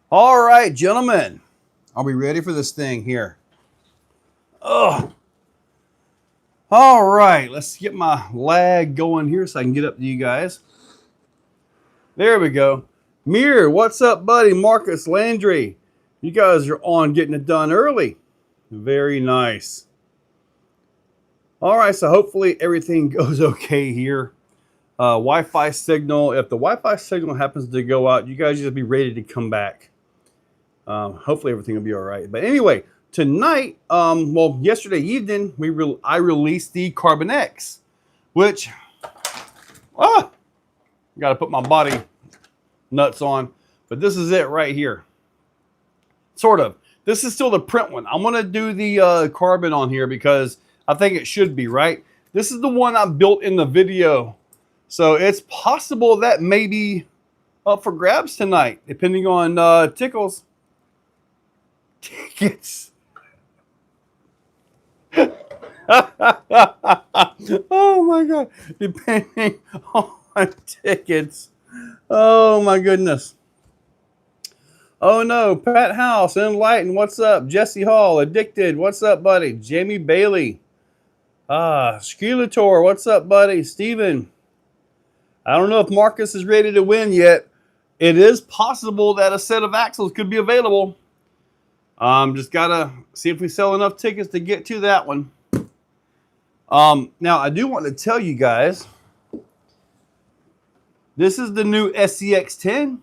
All right, gentlemen. Are we ready for this thing here? Oh, all right. Let's get my lag going here so I can get up to you guys. There we go. Mir, what's up, buddy? Marcus Landry. You guys are on getting it done early. Very nice. All right, so hopefully everything goes okay here. Wi-Fi signal. If the Wi-Fi signal happens to go out, you guys just be ready to come back. Hopefully everything will be all right. But anyway, tonight, well, yesterday evening, I released the Carbon X, which, got to put my body nuts on. But this is it right here. Sort of. This is still the print one. I'm going to do the carbon on here because I think it should be, right? This is the one I built in the video. So it's possible that may be up for grabs tonight, depending on Tickles. Tickets. Oh my God. Depending on tickets. Oh my goodness. Oh no. Pat House, Enlighten, what's up? Jesse Hall, Addicted, what's up, buddy? Jamie Bailey. Skeletor, what's up, buddy? Steven. I don't know if Marcus is ready to win yet. It is possible that a set of axles could be available. Just gotta see if we sell enough tickets to get to that one. Now I do want to tell you guys, this is the new SCX-10,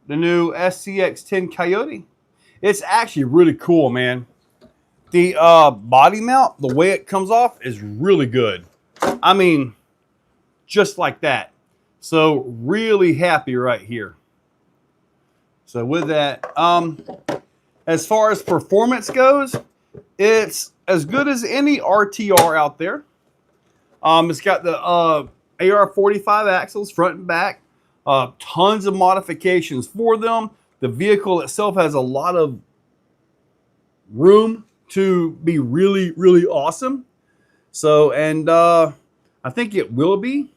the new SCX-10 Coyote. It's actually really cool, man. The body mount, the way it comes off is really good. I mean, just like that. So really happy right here. So with that, as far as performance goes, it's as good as any RTR out there. It's got the AR-45 axles front and back. Tons of modifications for them. The vehicle itself has a lot of room to be really, really awesome. So, and I think it will be.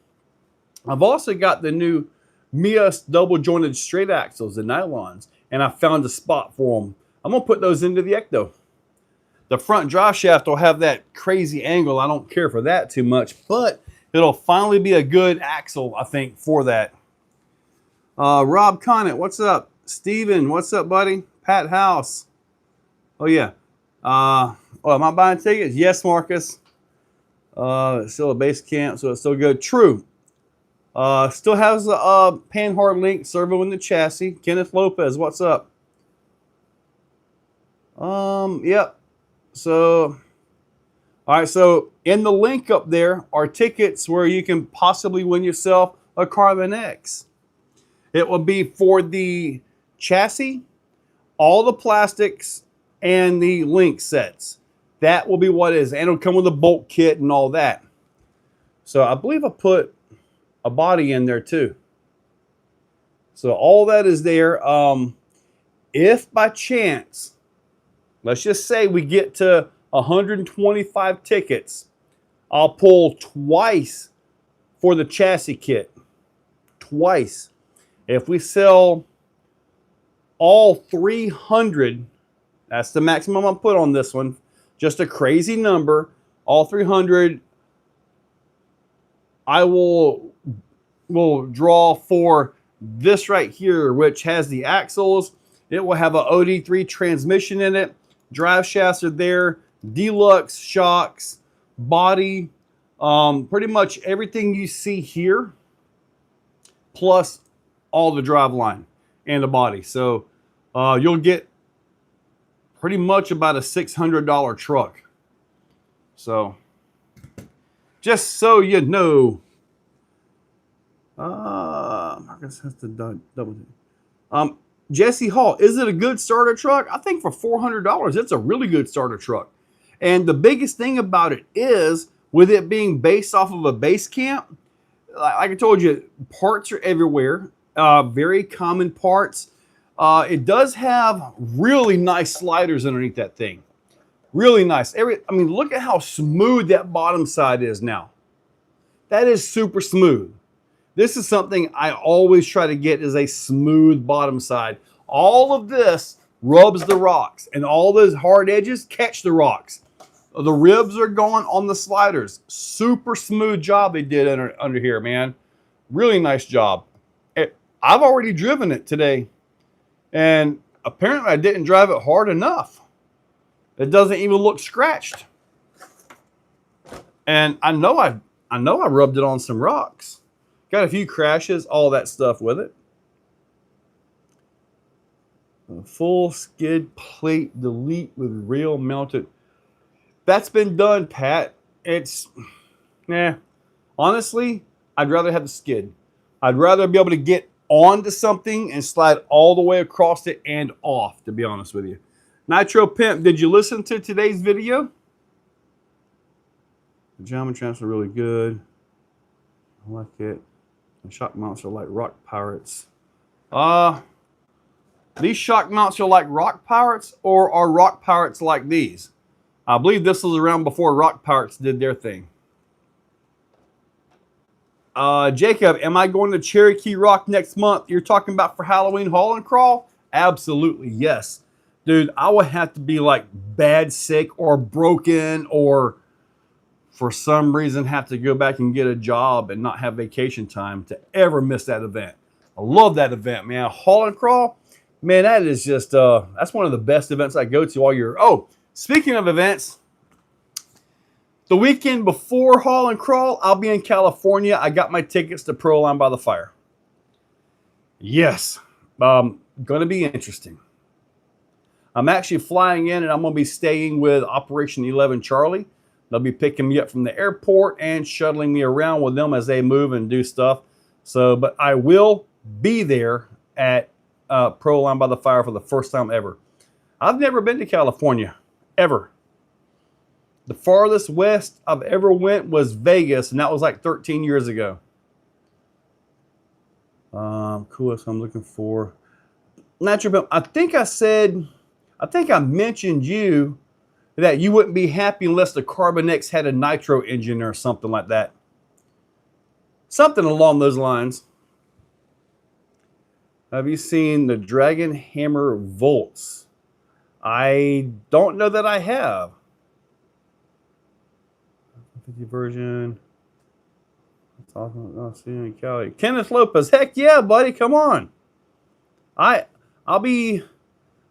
I've also got the new Mias double jointed straight axles, the nylons, and I found a spot for them. I'm going to put those into the Ecto. The front drive shaft will have that crazy angle. I don't care for that too much, but it'll finally be a good axle, I think, for that. Rob Conant, what's up? Steven, what's up, buddy? Pat House. Oh, yeah. Am I buying tickets? Yes, Marcus. It's still a base camp, so it's still good. True. Still has a Panhard link servo in the chassis. Kenneth Lopez, what's up? Yep. So, all right. So in the link up there are tickets where you can possibly win yourself a Carbon X. It will be for the chassis, all the plastics, and the link sets. That will be what it is. And it'll come with a bolt kit and all that. So I believe I put a body in there too. So all that is there. If by chance, let's just say we get to 125 tickets, I'll pull twice for the chassis kit. Twice. If we sell all 300, that's the maximum I'll put on this one. Just a crazy number. All 300, I will draw for this right here, which has the axles. It will have an OD3 transmission in it. Drive shafts are there. Deluxe shocks, body, pretty much everything you see here, plus all the drive line and the body. So you'll get pretty much about a $600 truck. So just so you know. Marcus has to double. Jesse Hall, is it a good starter truck? I think for $400, it's a really good starter truck. And the biggest thing about it is, with it being based off of a base camp, like I told you, parts are everywhere. Very common parts. It does have really nice sliders underneath that thing. Really nice. I mean, look at how smooth that bottom side is now. That is super smooth. This is something I always try to get, is a smooth bottom side. All of this rubs the rocks, and all those hard edges catch the rocks. The ribs are going on the sliders. Super smooth job they did under here, man. Really nice job. I've already driven it today, and apparently I didn't drive it hard enough. It doesn't even look scratched. And I know I rubbed it on some rocks. Got a few crashes, all that stuff with it. A full skid plate delete with rail mounted. That's been done, Pat. It's, honestly, I'd rather have the skid. I'd rather be able to get onto something and slide all the way across it and off, to be honest with you. Nitro Pimp, did you listen to today's video? The geometry transfer are really good. I like it. The shock mounts are like rock pirates. These shock mounts are like rock pirates, or are rock pirates like these? I believe this was around before rock pirates did their thing. Jacob, am I going to Cherokee Rock next month? You're talking about for Halloween haul and crawl? Absolutely, yes. Dude, I would have to be like bad sick or broken, or for some reason have to go back and get a job and not have vacation time to ever miss that event. I love that event, man. Haul and crawl, man, that is just, that's one of the best events I go to all year. Oh, speaking of events, the weekend before haul and crawl, I'll be in California. I got my tickets to Proline by the Fire. Yes, going to be interesting. I'm actually flying in, and I'm going to be staying with Operation 11 Charlie. They'll be picking me up from the airport and shuttling me around with them as they move and do stuff. So, but I will be there at Proline by the Fire for the first time ever. I've never been to California, ever. The farthest west I've ever went was Vegas, and that was like 13 years ago. Coolest I'm looking for. Natural, I think I mentioned you that you wouldn't be happy unless the Carbon X had a nitro engine or something like that. Something along those lines. Have you seen the Dragon Hammer Volts? I don't know that I have. 50 version. That's awesome. I'll see you in Cali. Kenneth Lopez, heck yeah, buddy, come on. I'll be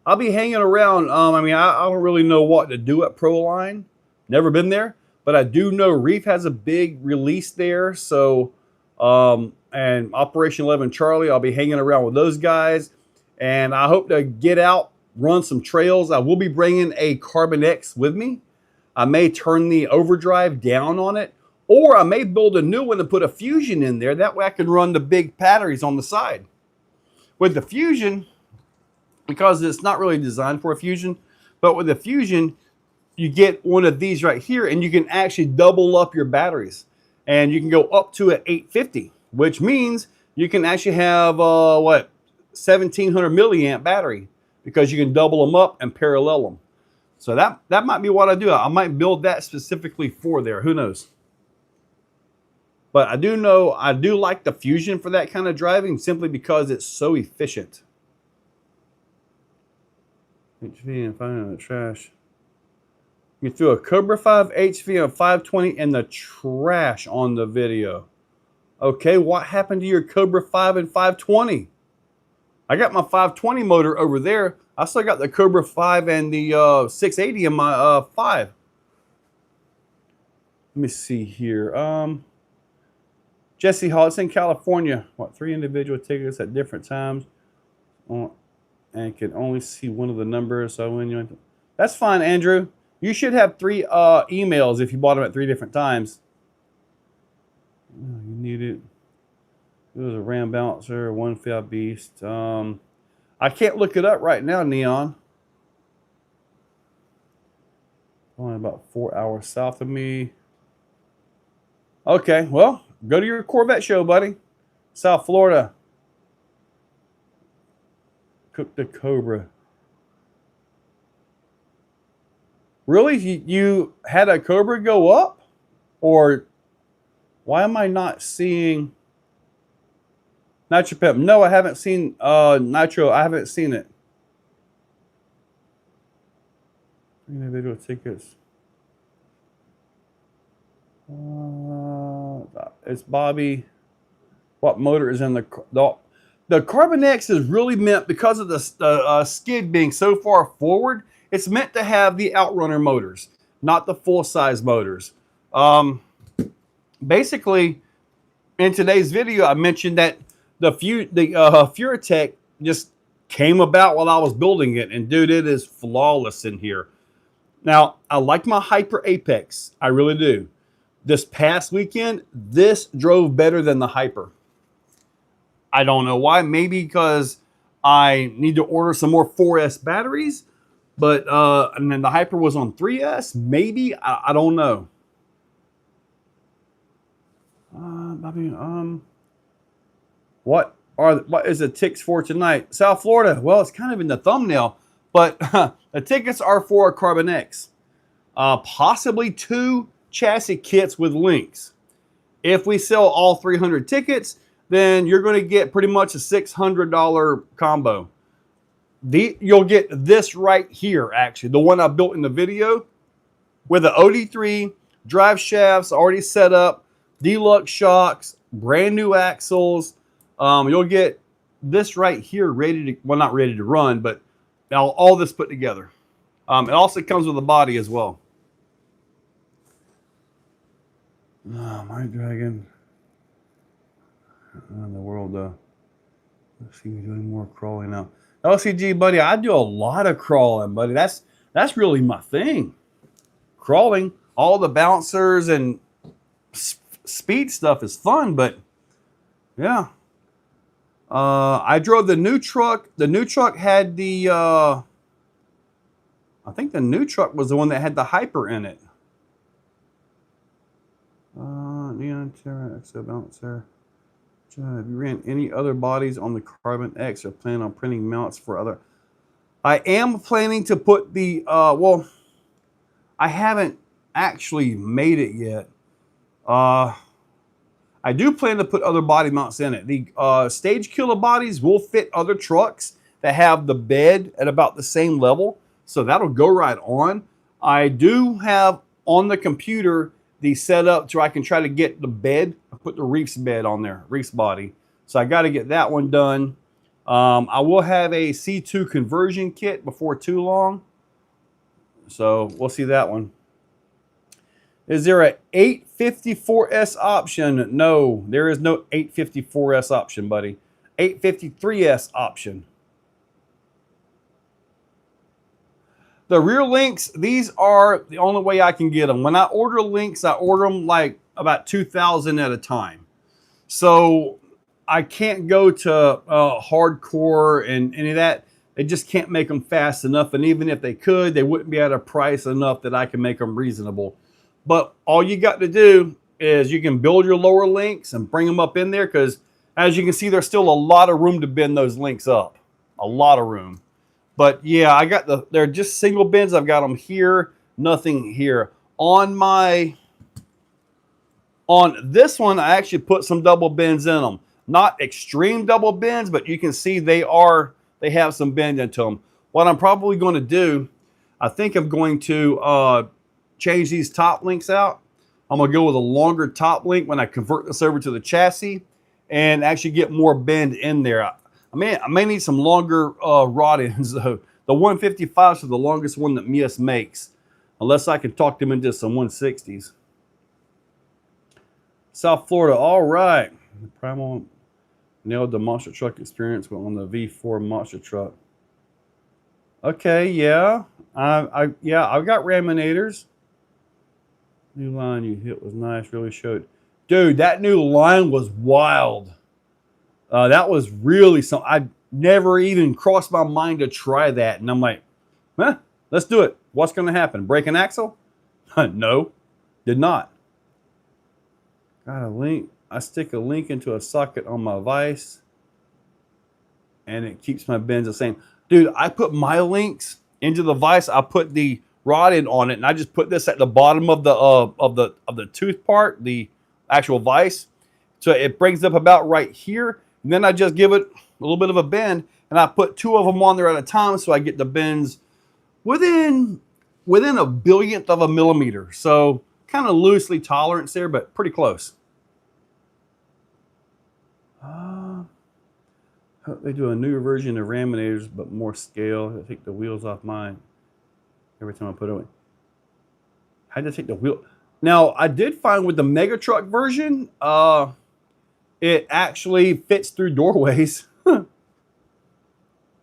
hanging around. I mean, I don't really know what to do at Proline. Never been there, but I do know Reef has a big release there. So, and Operation 11 Charlie, I'll be hanging around with those guys, and I hope to get out, run some trails. I will be bringing a Carbon X with me. I may turn the overdrive down on it, or I may build a new one and put a Fusion in there. That way I can run the big batteries on the side. With the Fusion, because it's not really designed for a Fusion, but with the Fusion, you get one of these right here, and you can actually double up your batteries. And you can go up to an 850, which means you can actually have, 1,700 milliamp battery, because you can double them up and parallel them. So that might be what I do. I might build that specifically for there. Who knows? But I do know I do like the Fusion for that kind of driving, simply because it's so efficient. HV and finding in the trash. You threw a Cobra 5 HV and 520 in the trash on the video. Okay, what happened to your Cobra 5 and 520? I got my 520 motor over there. I still got the Cobra 5 and the 680 in my 5. Let me see here. Jesse Hall, it's in California. What, 3 individual tickets at different times? And can only see one of the numbers. So when you, that's fine, Andrew. You should have 3 emails if you bought them at 3 different times. Oh, you need it. It was a Ram Bouncer, 1 Fiat Beast. I can't look it up right now, Neon. Only about 4 hours south of me. Okay, well, go to your Corvette show, buddy. South Florida. Cook the Cobra. Really? You had a Cobra go up? Or why am I not seeing... Nitro Pep. No, I haven't seen Nitro. I haven't seen it. Individual tickets. It's Bobby. What motor is in the Carbon X is really meant, because of the skid being so far forward, it's meant to have the Outrunner motors, not the full size motors. Basically, in today's video, I mentioned that the Furatech just came about while I was building it, and dude, it is flawless in here. Now, I like my Hyper Apex. I really do. This past weekend, this drove better than the Hyper. I don't know why. Maybe because I need to order some more 4S batteries, but and then the Hyper was on 3S. Maybe I don't know. What is the ticks for tonight? South Florida. Well, it's kind of in the thumbnail, but the tickets are for a Carbon X. Possibly 2 chassis kits with links. If we sell all 300 tickets, then you're going to get pretty much a $600 combo. You'll get this right here, actually, the one I built in the video, with the OD3 drive shafts already set up, deluxe shocks, brand new axles. You'll get this right here ready to, well, not ready to run, but all this put together. It also comes with a body as well. Oh, my dragon. In the world, let's see, doing more crawling now. LCG, buddy, I do a lot of crawling, buddy. That's really my thing. Crawling, all the bouncers and speed stuff is fun, but yeah. I drove the new truck. The new truck had the, I think the new truck was the one that had the Hyper in it. Neon Terra, Exo Bouncer. Have you ran any other bodies on the Carbon X or plan on printing mounts for other? I am planning to put the, well, I haven't actually made it yet. I do plan to put other body mounts in it. The Stage Killer bodies will fit other trucks that have the bed at about the same level, so that'll go right on. I do have on the computer the setup so I can try to get the bed. I put the Reefs bed on there, Reefs body. So I got to get that one done. I will have a C2 conversion kit before too long. So we'll see that one. Is there a 854S option? No, there is no 854S option, buddy. 853S option. The rear links, these are the only way I can get them. When I order links, I order them like about 2,000 at a time. So I can't go to hardcore and any of that. They just can't make them fast enough. And even if they could, they wouldn't be at a price enough that I can make them reasonable. But all you got to do is you can build your lower links and bring them up in there, because as you can see, there's still a lot of room to bend those links up. A lot of room. But yeah, I got they're just single bends. I've got them here, nothing here. On this one, I actually put some double bends in them. Not extreme double bends, but you can see they have some bend into them. What I'm probably going to do, I think I'm going to change these top links out. I'm going to go with a longer top link when I convert this over to the chassis and actually get more bend in there. I may need some longer rod ends though. The 155s are the longest one that Mias makes, unless I can talk them into some 160s. South Florida, all right. Primal nailed the monster truck experience on the V4 monster truck. Okay, yeah. I've got Raminators. New line you hit was nice, really showed. Dude, that new line was wild. That was really something. I never even crossed my mind to try that. And I'm like, let's do it. What's going to happen? Break an axle? No, did not. Got a link. I stick a link into a socket on my vise, and it keeps my bends the same. Dude, I put my links into the vise. I put the rod in on it, and I just put this at the bottom of the tooth part, the actual vise. So it brings up about right here. And then I just give it a little bit of a bend, and I put 2 of them on there at a time, so I get the bends within a billionth of a millimeter. So kind of loosely tolerance there, but pretty close. They do a newer version of laminators, but more scale. I take the wheels off mine every time I put it away. I had to take the wheel. Now, I did find with the Mega Truck version, it actually fits through doorways.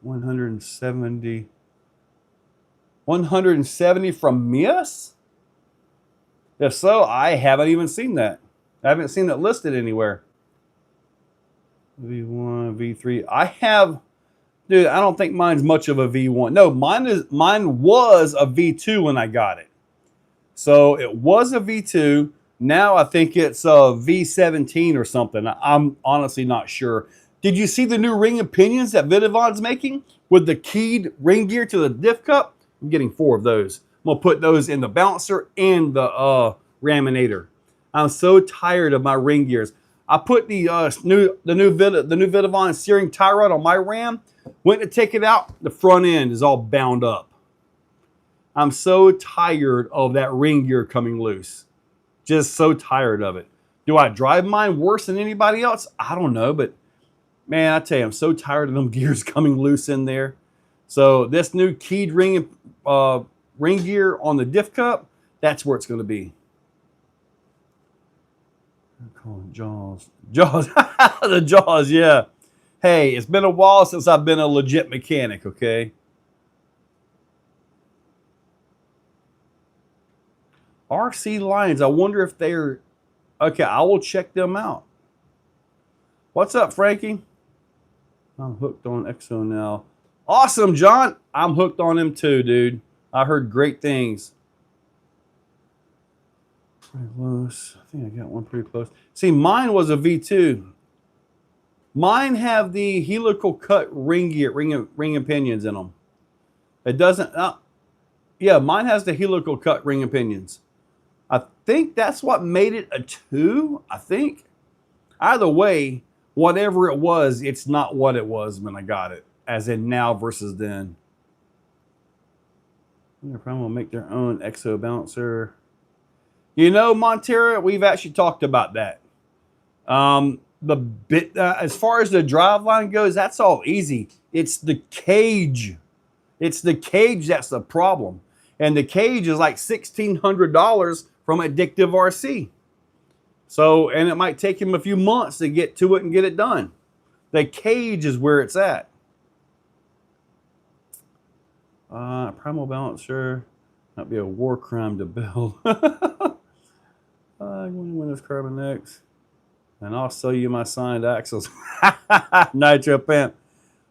170. 170 from Mias? If so, I haven't even seen that. I haven't seen it listed anywhere. V1, V3. I have, dude, I don't think mine's much of a V1. No, mine was a V2 when I got it. So it was a V2. Now I think it's a V17 or something. I'm honestly not sure. Did you see the new ring and pinions that Vidavon's making with the keyed ring gear to the diff cup? I'm getting 4 of those. I'm gonna put those in the bouncer and the raminator. I'm so tired of my ring gears. I put the new Vidavon steering tie rod on my Ram. Went to take it out. The front end is all bound up. I'm so tired of that ring gear coming loose. Just so tired of it. Do I drive mine worse than anybody else? I don't know, but man, I tell you, I'm so tired of them gears coming loose in there. So this new keyed ring gear on the diff cup, that's where it's going to be. I call it Jaws. Jaws. The Jaws, yeah. Hey, it's been a while since I've been a legit mechanic, okay? RC Lions, I wonder if they're... Okay, I will check them out. What's up, Frankie? I'm hooked on Exo now. Awesome, John. I'm hooked on him too, dude. I heard great things. Pretty close. I think I got one pretty close. See, mine was a V2. Mine have the helical cut ring gear, ring and pinions in them. It doesn't... yeah, mine has the helical cut ring and pinions. I think that's what made it a 2, I think. Either way, whatever it was, it's not what it was when I got it. As in now versus then. They're probably going to make their own Exo bouncer. You know, Montera, we've actually talked about that. As far as the driveline goes, that's all easy. It's the cage. It's the cage that's the problem. And the cage is like $1,600 from Addictive RC. So, and it might take him a few months to get to it and get it done. The cage is where it's at. Primal balancer, might be a war crime to build. I'm going to win this Carbon X. And I'll sell you my signed axles. Nitro Pimp.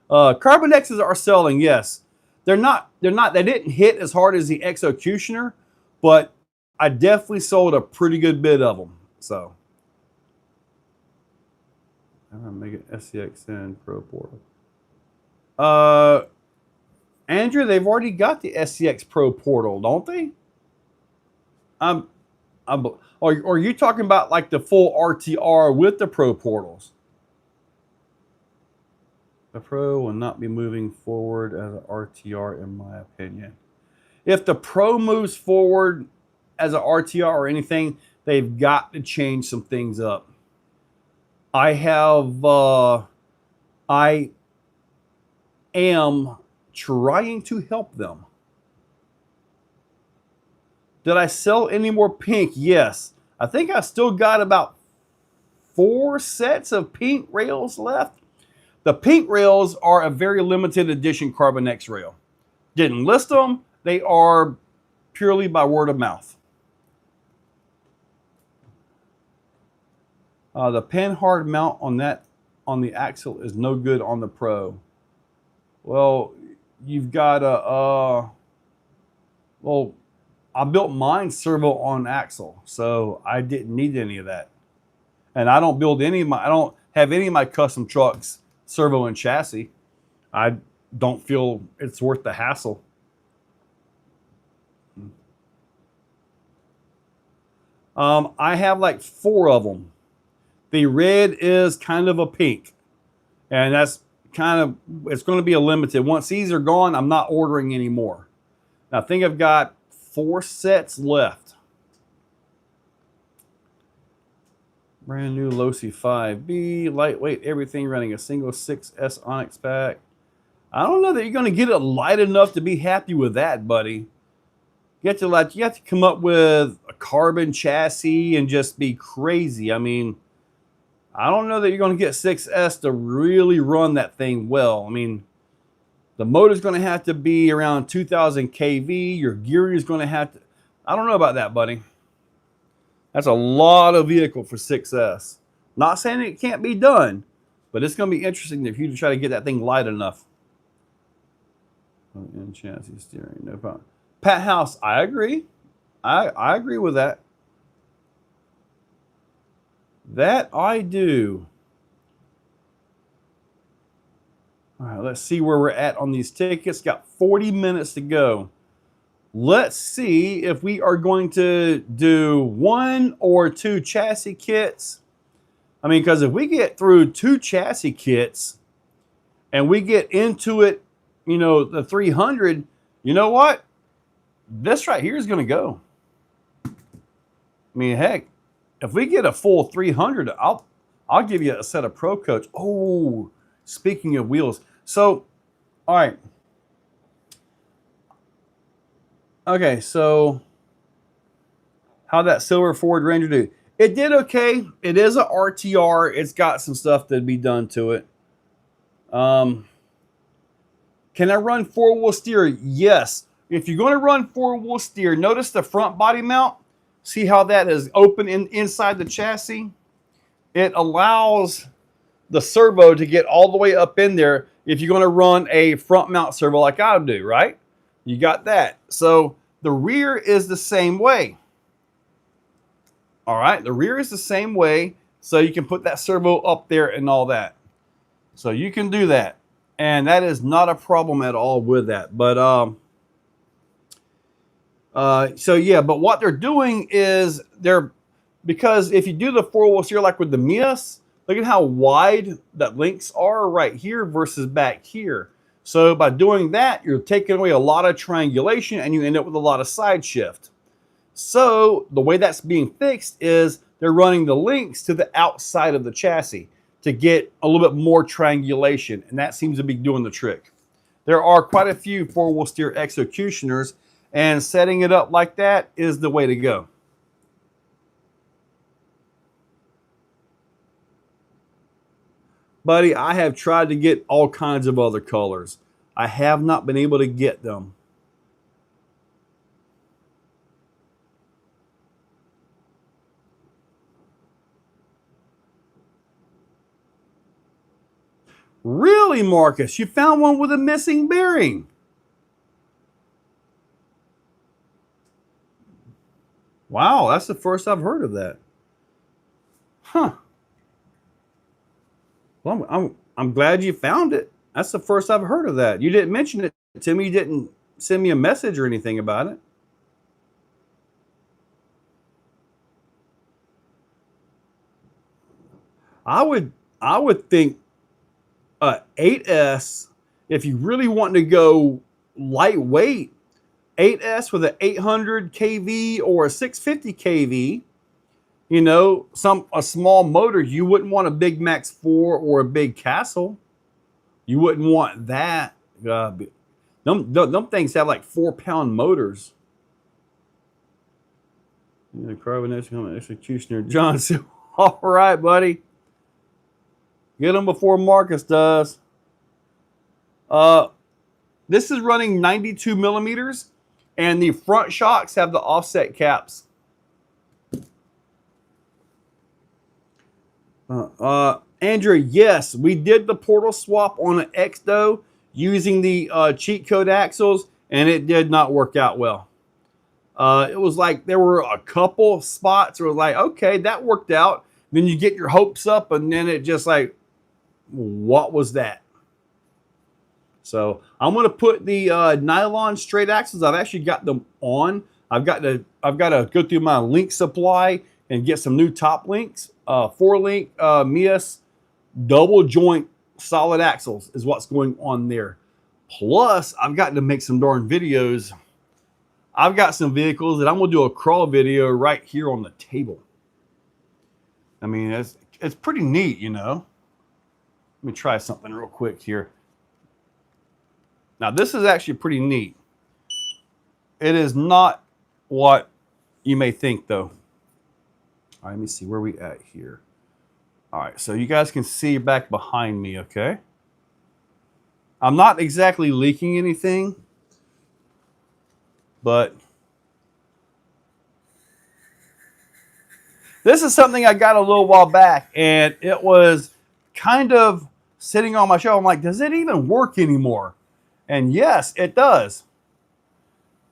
Carbon X's are selling, yes. They didn't hit as hard as the Executioner, but I definitely sold a pretty good bit of them. So I'm gonna make it SCXN Pro Portal. Andrew, they've already got the SCX Pro Portal, don't they? Or are you talking about like the full RTR with the Pro Portals? The Pro will not be moving forward as an RTR, in my opinion. If the Pro moves forward as an RTR or anything, they've got to change some things up. I am trying to help them. Did I sell any more pink? Yes. I think I still got about 4 sets of pink rails left. The pink rails are a very limited edition Carbon X rail. Didn't list them. They are purely by word of mouth. The pin hard mount on the axle is no good on the Pro. Well, you've got a well, I built mine servo on axle, so I didn't need any of that. And I don't have any of my custom trucks servo and chassis. I don't feel it's worth the hassle. I have like 4 of them. The red is kind of a pink. And that's kind of, it's going to be a limited. Once these are gone, I'm not ordering anymore. Now, I think I've got 4 sets left. Brand new Losi 5B, lightweight, everything, running a single 6S Onyx pack. I don't know that you're going to get it light enough to be happy with that, buddy. You have to come up with a carbon chassis and just be crazy. I mean, I don't know that you're going to get 6S to really run that thing well. I mean, the motor's going to have to be around 2,000 kV. Your gear is going to have to... I don't know about that, buddy. That's a lot of vehicle for 6S. Not saying it can't be done, but it's going to be interesting if you try to get that thing light enough. In chassis steering, no problem. Pat House, I agree. I agree with that. That I do. All right, let's see where we're at on these tickets. Got 40 minutes to go. Let's see if we are going to do 1 or 2 chassis kits. I mean, because if we get through 2 chassis kits and we get into it, you know, the 300, you know what? This right here is going to go. I mean, heck, if we get a full 300, I'll give you a set of Pro Coach. Oh, speaking of wheels. So, all right. Okay, so how'd that silver Ford Ranger do? It did okay. It is a RTR. It's got some stuff to be done to it. Can I run 4-wheel steer? Yes. If you're going to run 4-wheel steer, notice the front body mount. See how that is open inside the chassis? It allows the servo to get all the way up in there if you're going to run a front mount servo like I do, right? You got that. So the rear is the same way. All right, the rear is the same way. So you can put that servo up there and all that. So you can do that. And that is not a problem at all with that. But so yeah, but what they're doing is because if you do the 4-wheel steer like with the Mias, look at how wide that links are right here versus back here. So by doing that, you're taking away a lot of triangulation and you end up with a lot of side shift. So the way that's being fixed is they're running the links to the outside of the chassis to get a little bit more triangulation. And that seems to be doing the trick. There are quite a few 4-wheel steer executioners, and setting it up like that is the way to go. Buddy, I have tried to get all kinds of other colors. I have not been able to get them. Really, Marcus? You found one with a missing bearing? Wow, that's the first I've heard of that. Huh. Well, I'm glad you found it. That's the first I've heard of that. You didn't mention it to me. You didn't send me a message or anything about it. I would think 8S, if you really want to go lightweight, 8S with an 800 kV or a 650 kV, you know, a small motor. You wouldn't want a Big Max 4 or a Big Castle. You wouldn't want that. Them things have like 4-pound motors. Yeah, carbonation executioner Johnson. All right, buddy. Get them before Marcus does. This is running 92 millimeters, and the front shocks have the offset caps. Andrew, yes, we did the portal swap on an Exdo using the cheat code axles, and it did not work out well. It was like there were a couple spots where it was like, okay, that worked out. Then you get your hopes up, and then it just like, what was that? So I'm going to put the nylon straight axles. I've actually got them on. I've got to go through my link supply and get some new top links. 4-link Mias double joint solid axles is what's going on there. Plus, I've gotten to make some darn videos. I've got some vehicles that I'm going to do a crawl video right here on the table. I mean, it's pretty neat, you know. Let me try something real quick here. Now, this is actually pretty neat. It is not what you may think, though. All right, let me see where we at here. All right, so you guys can see back behind me, okay? I'm not exactly leaking anything, but this is something I got a little while back, and it was kind of sitting on my shelf. I'm like, does it even work anymore? And yes, it does.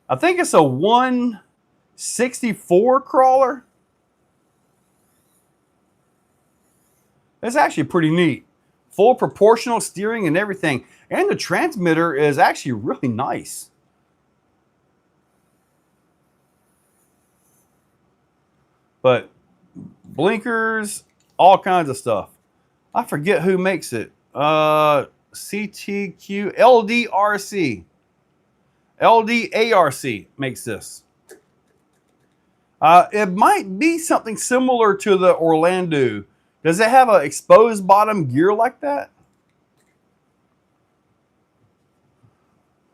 I think it's a 164 crawler. It's actually pretty neat. Full proportional steering and everything. And the transmitter is actually really nice. But blinkers, all kinds of stuff. I forget who makes it. CTQ, LDRC. LDARC makes this. It might be something similar to the Orlando. Does it have an exposed bottom gear like that?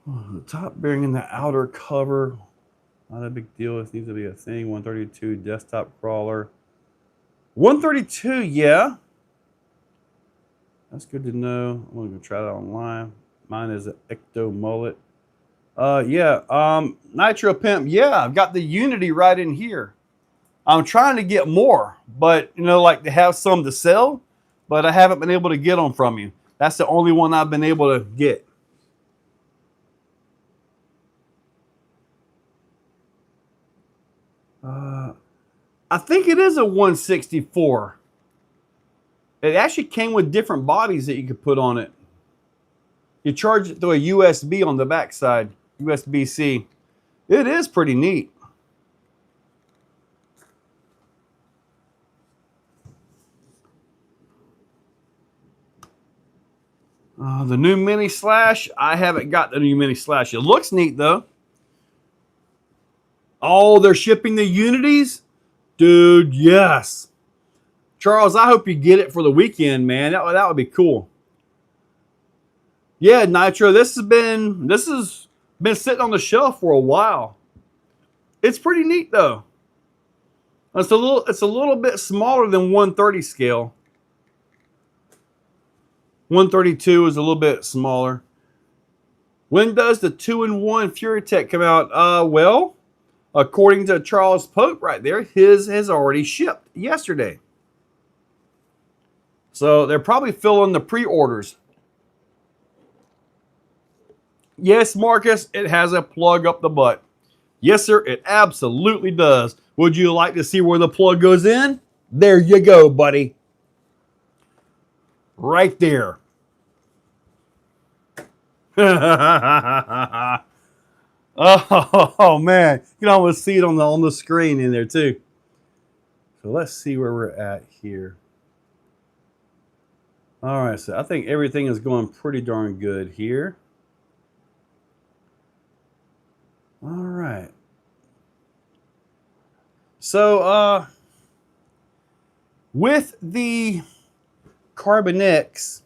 The top bearing and the outer cover. Not a big deal. This needs to be a thing. 132 desktop crawler. 132, yeah. That's good to know. I'm going to try that online. Mine is an Ecto Mullet. Nitro Pimp. Yeah, I've got the Unity right in here. I'm trying to get more, but you know, like to have some to sell, but I haven't been able to get them from you. That's the only one I've been able to get. I think it is a 164. It actually came with different bodies that you could put on it. You charge it through a USB on the backside, USB-C. It is pretty neat. The new Mini Slash, I haven't got the new Mini Slash. It looks neat though. Oh, they're shipping the Unities? Dude, yes. Charles, I hope you get it for the weekend, man. That would be cool. Yeah, Nitro, this has been sitting on the shelf for a while. It's pretty neat though. It's a little bit smaller than 130 scale. 132 is a little bit smaller. When does the 2-in-1 FuryTech come out? Well, according to Charles Pope right there, his has already shipped yesterday. So they're probably filling the pre-orders. Yes, Marcus, it has a plug up the butt. Yes, sir, it absolutely does. Would you like to see where the plug goes in? There you go, buddy. Right there. Oh man, you can almost see it on the screen in there too. So let's see where we're at here. All right, so I think everything is going pretty darn good here. All right. So with the Carbon X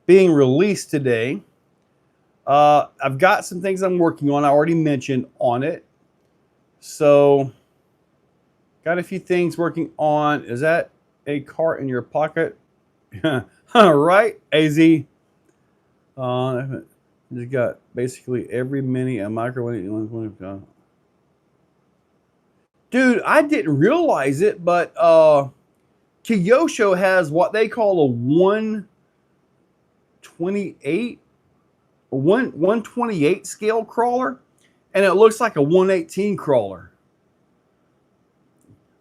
being released today, I've got some things I'm working on. I already mentioned on it. So got a few things working on. Is that a cart in your pocket? All right, AZ. Just got basically every mini and micro. Dude, I didn't realize it, but Kyosho has what they call a 128 scale crawler, and it looks like a 118 crawler.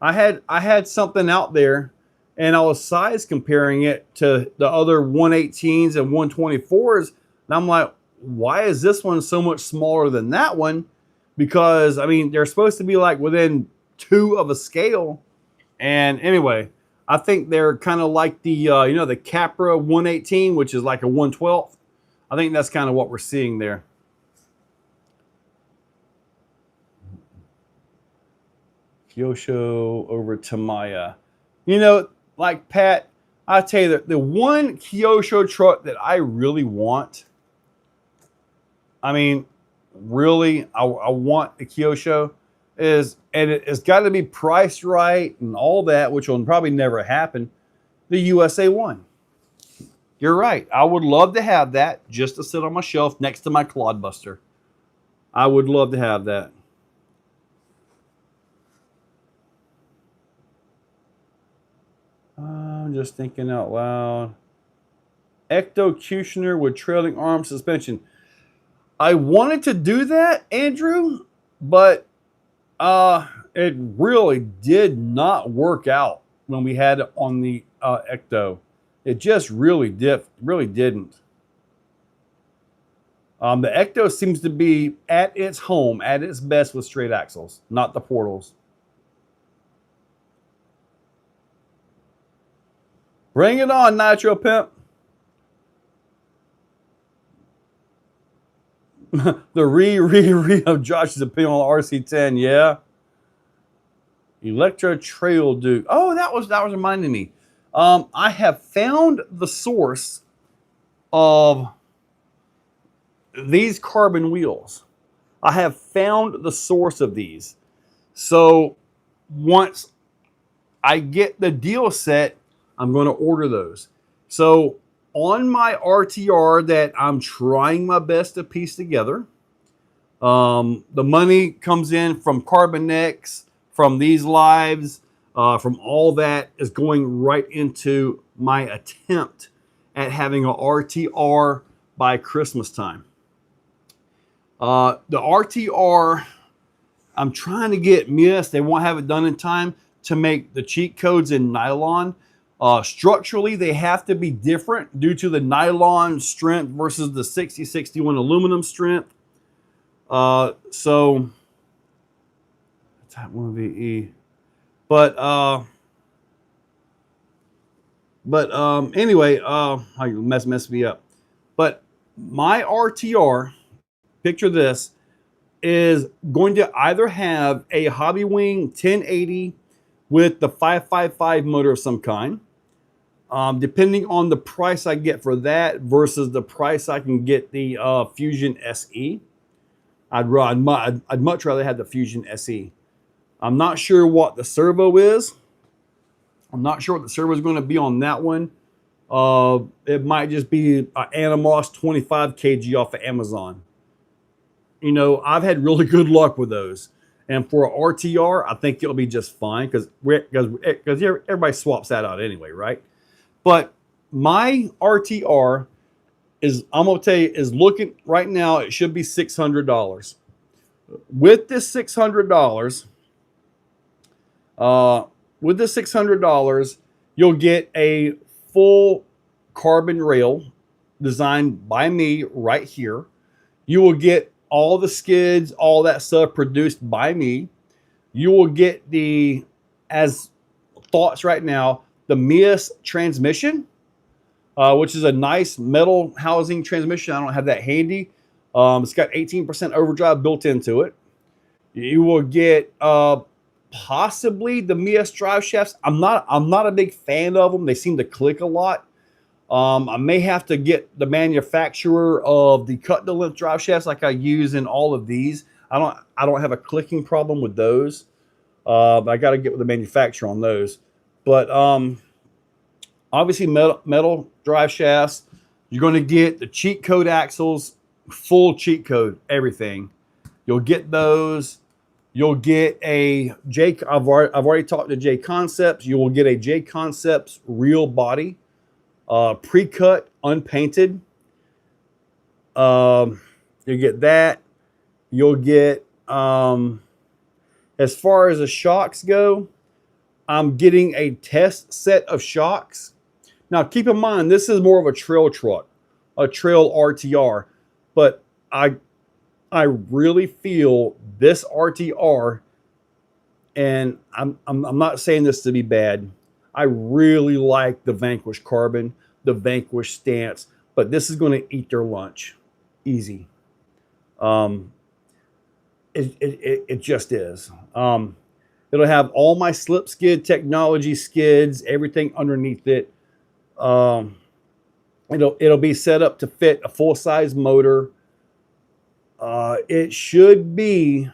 I had something out there, and I was size comparing it to the other 118s and 124s, and I'm like, why is this one so much smaller than that one? Because I mean, they're supposed to be like within 2 of a scale. And anyway, I think they're kind of like the the Capra 118, which is like a 112th. I think that's kind of what we're seeing there. Kyosho over Tamaya. You know, like Pat, I tell you that the one Kyosho truck that I really want, I mean, really, I want the Kyosho is, and it's got to be priced right and all that, which will probably never happen. The USA one. You're right. I would love to have that just to sit on my shelf next to my Clodbuster. I would love to have that. I'm just thinking out loud. Executioner with trailing arm suspension. I wanted to do that, Andrew, but it really did not work out when we had it on the Ecto. It just really didn't. The Ecto seems to be at its home, at its best with straight axles, not the portals. Bring it on, Nitro Pimp. The re of Josh's opinion on RC10, yeah. Electro Trail Duke. Oh, that was reminding me. I have found the source of these carbon wheels. I have found the source of these. So once I get the deal set, I'm going to order those. So on my RTR that I'm trying my best to piece together, the money comes in from CarbonX, from these lives, from all that is going right into my attempt at having a RTR by Christmas time. The RTR, I'm trying to get Mias. They won't have it done in time to make the cheat codes in nylon. Structurally, they have to be different due to the nylon strength versus the 6061 aluminum strength. So type 1 VE. But anyway, you mess me up. But my RTR, picture this, is going to either have a Hobbywing 1080 with the 555 motor of some kind, depending on the price I get for that versus the price I can get the Fusion SE. I'd much rather have the Fusion SE. I'm not sure what the servo is. I'm not sure what the servo is going to be on that one. It might just be an Animos 25 kg off of Amazon. You know, I've had really good luck with those. And for an RTR, I think it'll be just fine because everybody swaps that out anyway, right? But my RTR is, I'm going to tell you, is looking right now, it should be $600. With this $600, you'll get a full carbon rail designed by me right here. You will get all the skids, all that stuff produced by me. You will get the, as thoughts right now, the Mias transmission, which is a nice metal housing transmission. I don't have that handy. It's got 18% overdrive built into it. You will get possibly the Mias drive shafts. I'm not a big fan of them. They seem to click a lot. I may have to get the manufacturer of the cut to length drive shafts like I use in all of these. I don't have a clicking problem with those. But I got to get with the manufacturer on those. But obviously metal drive shafts. You're going to get the cheat code axles, full cheat code, everything. You'll get those. You'll get a J. I've already talked to J Concepts. You will get a J Concepts real body, pre-cut, unpainted. You get that. You'll get, as far as the shocks go, I'm getting a test set of shocks. Now, keep in mind, this is more of a trail truck, a trail RTR, but I really feel this RTR, and I'm not saying this to be bad. I really like the Vanquish Carbon, the Vanquish stance, but this is going to eat their lunch. Easy. Um, it just is. It'll have all my slip skid technology skids, everything underneath it. Um, it'll be set up to fit a full size motor. It should be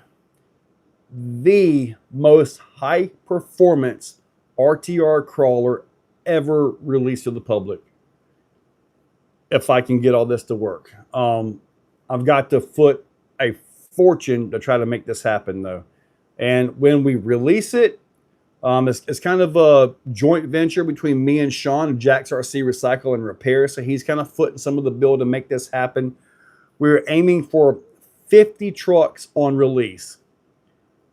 the most high performance RTR crawler ever released to the public. If I can get all this to work, I've got to foot a fortune to try to make this happen, though. And when we release it, it's kind of a joint venture between me and Sean of Jack's RC Recycle and Repair. So he's kind of footing some of the bill to make this happen. We're aiming for 50 trucks on release.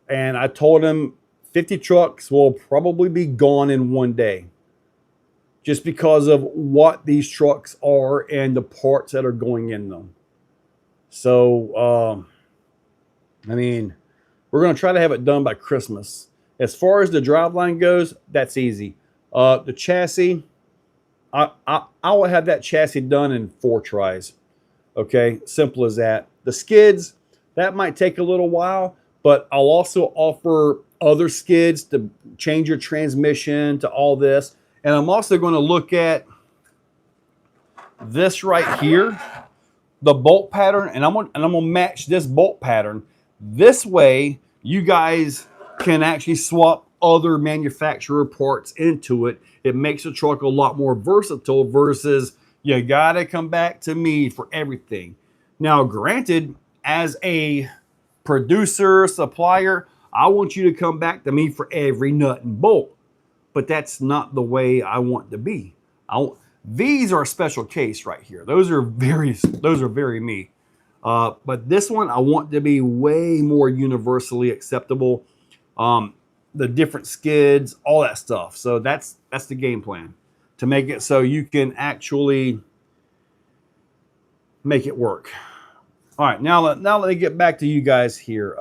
And I told him 50 trucks will probably be gone in one day, just because of what these trucks are and the parts that are going in them. So, I mean, we're going to try to have it done by Christmas. As far as the driveline goes, that's easy. The chassis, I will have that chassis done in 4 tries. Okay, simple as that. The skids, that might take a little while, but I'll also offer other skids to change your transmission to all this. And I'm also going to look at this right here, the bolt pattern, and I'm gonna match this bolt pattern. This way, you guys can actually swap other manufacturer parts into it. It makes the truck a lot more versatile versus you gotta come back to me for everything. Now, granted, as a producer, supplier, I want you to come back to me for every nut and bolt. But that's not the way I want to be. These are a special case right here. Those are very me. But this one I want to be way more universally acceptable. The different skids, all that stuff. So that's the game plan, to make it so you can actually make it work. All right, now let me get back to you guys here.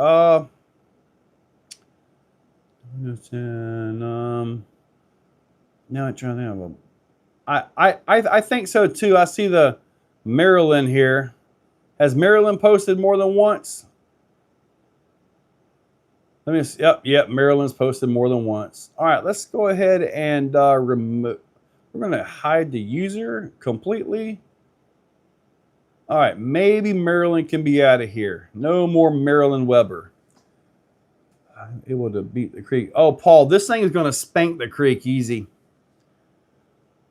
Now I'm trying to think of I think so too. I see the Maryland here. Has Maryland posted more than once? Let me see. Yep, Maryland's posted more than once. All right, let's go ahead and remove. We're going to hide the user completely. All right, maybe Maryland can be out of here. No more Maryland Weber. I'm able to beat the creek. Oh, Paul, this thing is going to spank the creek easy.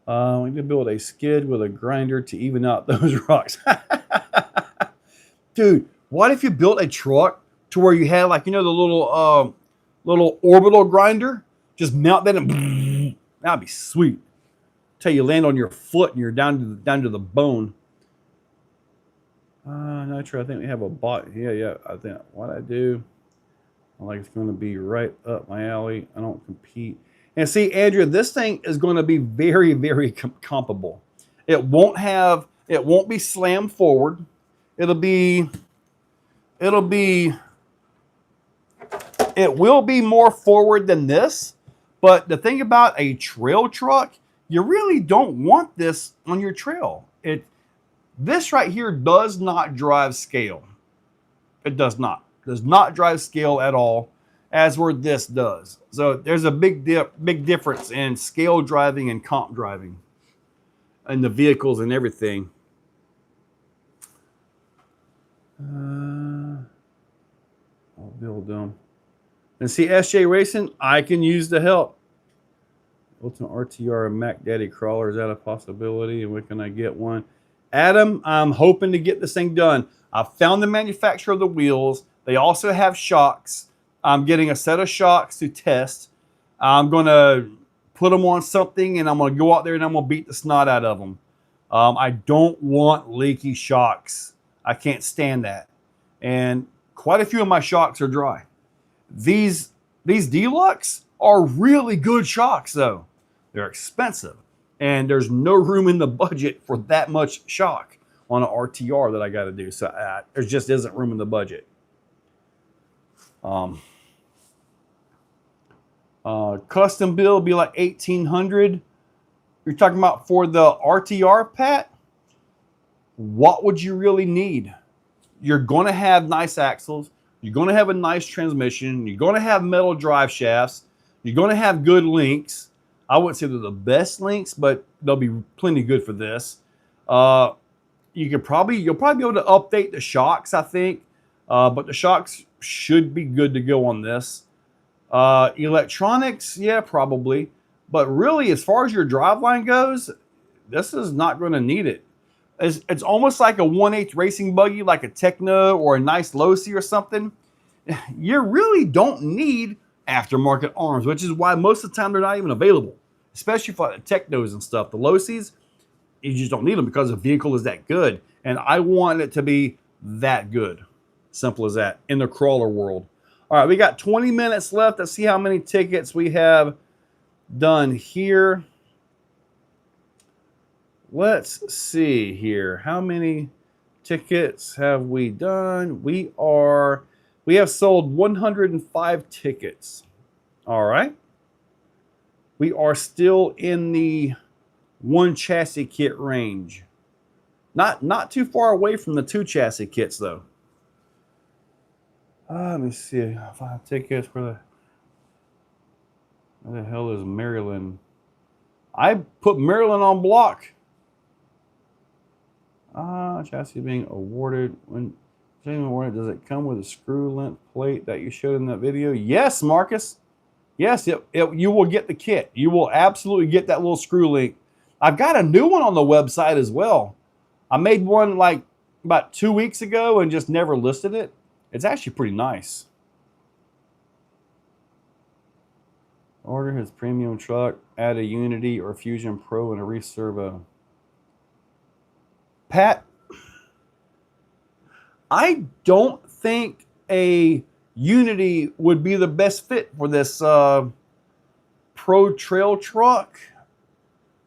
We need to build a skid with a grinder to even out those rocks. Dude, what if you built a truck to where you had, like, you know, the little orbital grinder? Just mount that and that'd be sweet. Till you land on your foot and you're down to the bone. Not sure. I think we have a bot. Yeah. I think what I do, I like it's going to be right up my alley. I don't compete. And see, Andrea, this thing is going to be very, very compable. It won't be slammed forward. It will be more forward than this. But the thing about a trail truck, you really don't want this on your trail. This right here does not drive scale. It does not drive scale at all, as where this does. So there's a big difference in scale driving and comp driving, and the vehicles and everything. I'll build them. And see, SJ Racing, I can use the help. Ultimate RTR and Mac Daddy crawler, is that a possibility? And when can I get one? Adam, I'm hoping to get this thing done. I found the manufacturer of the wheels. They also have shocks. I'm getting a set of shocks to test. I'm going to put them on something, and I'm going to go out there and I'm going to beat the snot out of them. I don't want leaky shocks. I can't stand that. And quite a few of my shocks are dry. These Deluxe are really good shocks, though. They're expensive, and there's no room in the budget for that much shock on an RTR that I got to do. So there just isn't room in the budget. All Custom build be like 1800. You're talking about for the RTR, Pat? What would you really need? You're going to have nice axles. You're going to have a nice transmission. You're going to have metal drive shafts. You're going to have good links. I wouldn't say they're the best links, but they'll be plenty good for this. You'll probably be able to update the shocks, I think, but the shocks should be good to go on this. Electronics, yeah, probably, but really, as far as your driveline goes, this is not going to need it. It's almost like a 1/8 racing buggy, like a Techno or a nice Losi or something. You really don't need aftermarket arms, which is why most of the time they're not even available, especially for the Technos and stuff. The Losis, you just don't need them because the vehicle is that good. And I want it to be that good. Simple as that in the crawler world. All right, we got 20 minutes left. Let's see how many tickets we have done here. Let's see here. How many tickets have we done? We have sold 105 tickets. All right. We are still in the one chassis kit range. Not too far away from the two chassis kits though. Let me see. 5 tickets for where the hell is Maryland? I put Maryland on block. Chassis being awarded. When being awarded, does it come with a screw length plate that you showed in that video? Yes, Marcus. Yes, you will get the kit. You will absolutely get that little screw link. I've got a new one on the website as well. I made one like about 2 weeks ago and just never listed it. It's actually pretty nice. Order his premium truck, add a Unity or Fusion Pro and a reservo. Pat, I don't think a Unity would be the best fit for this Pro Trail truck.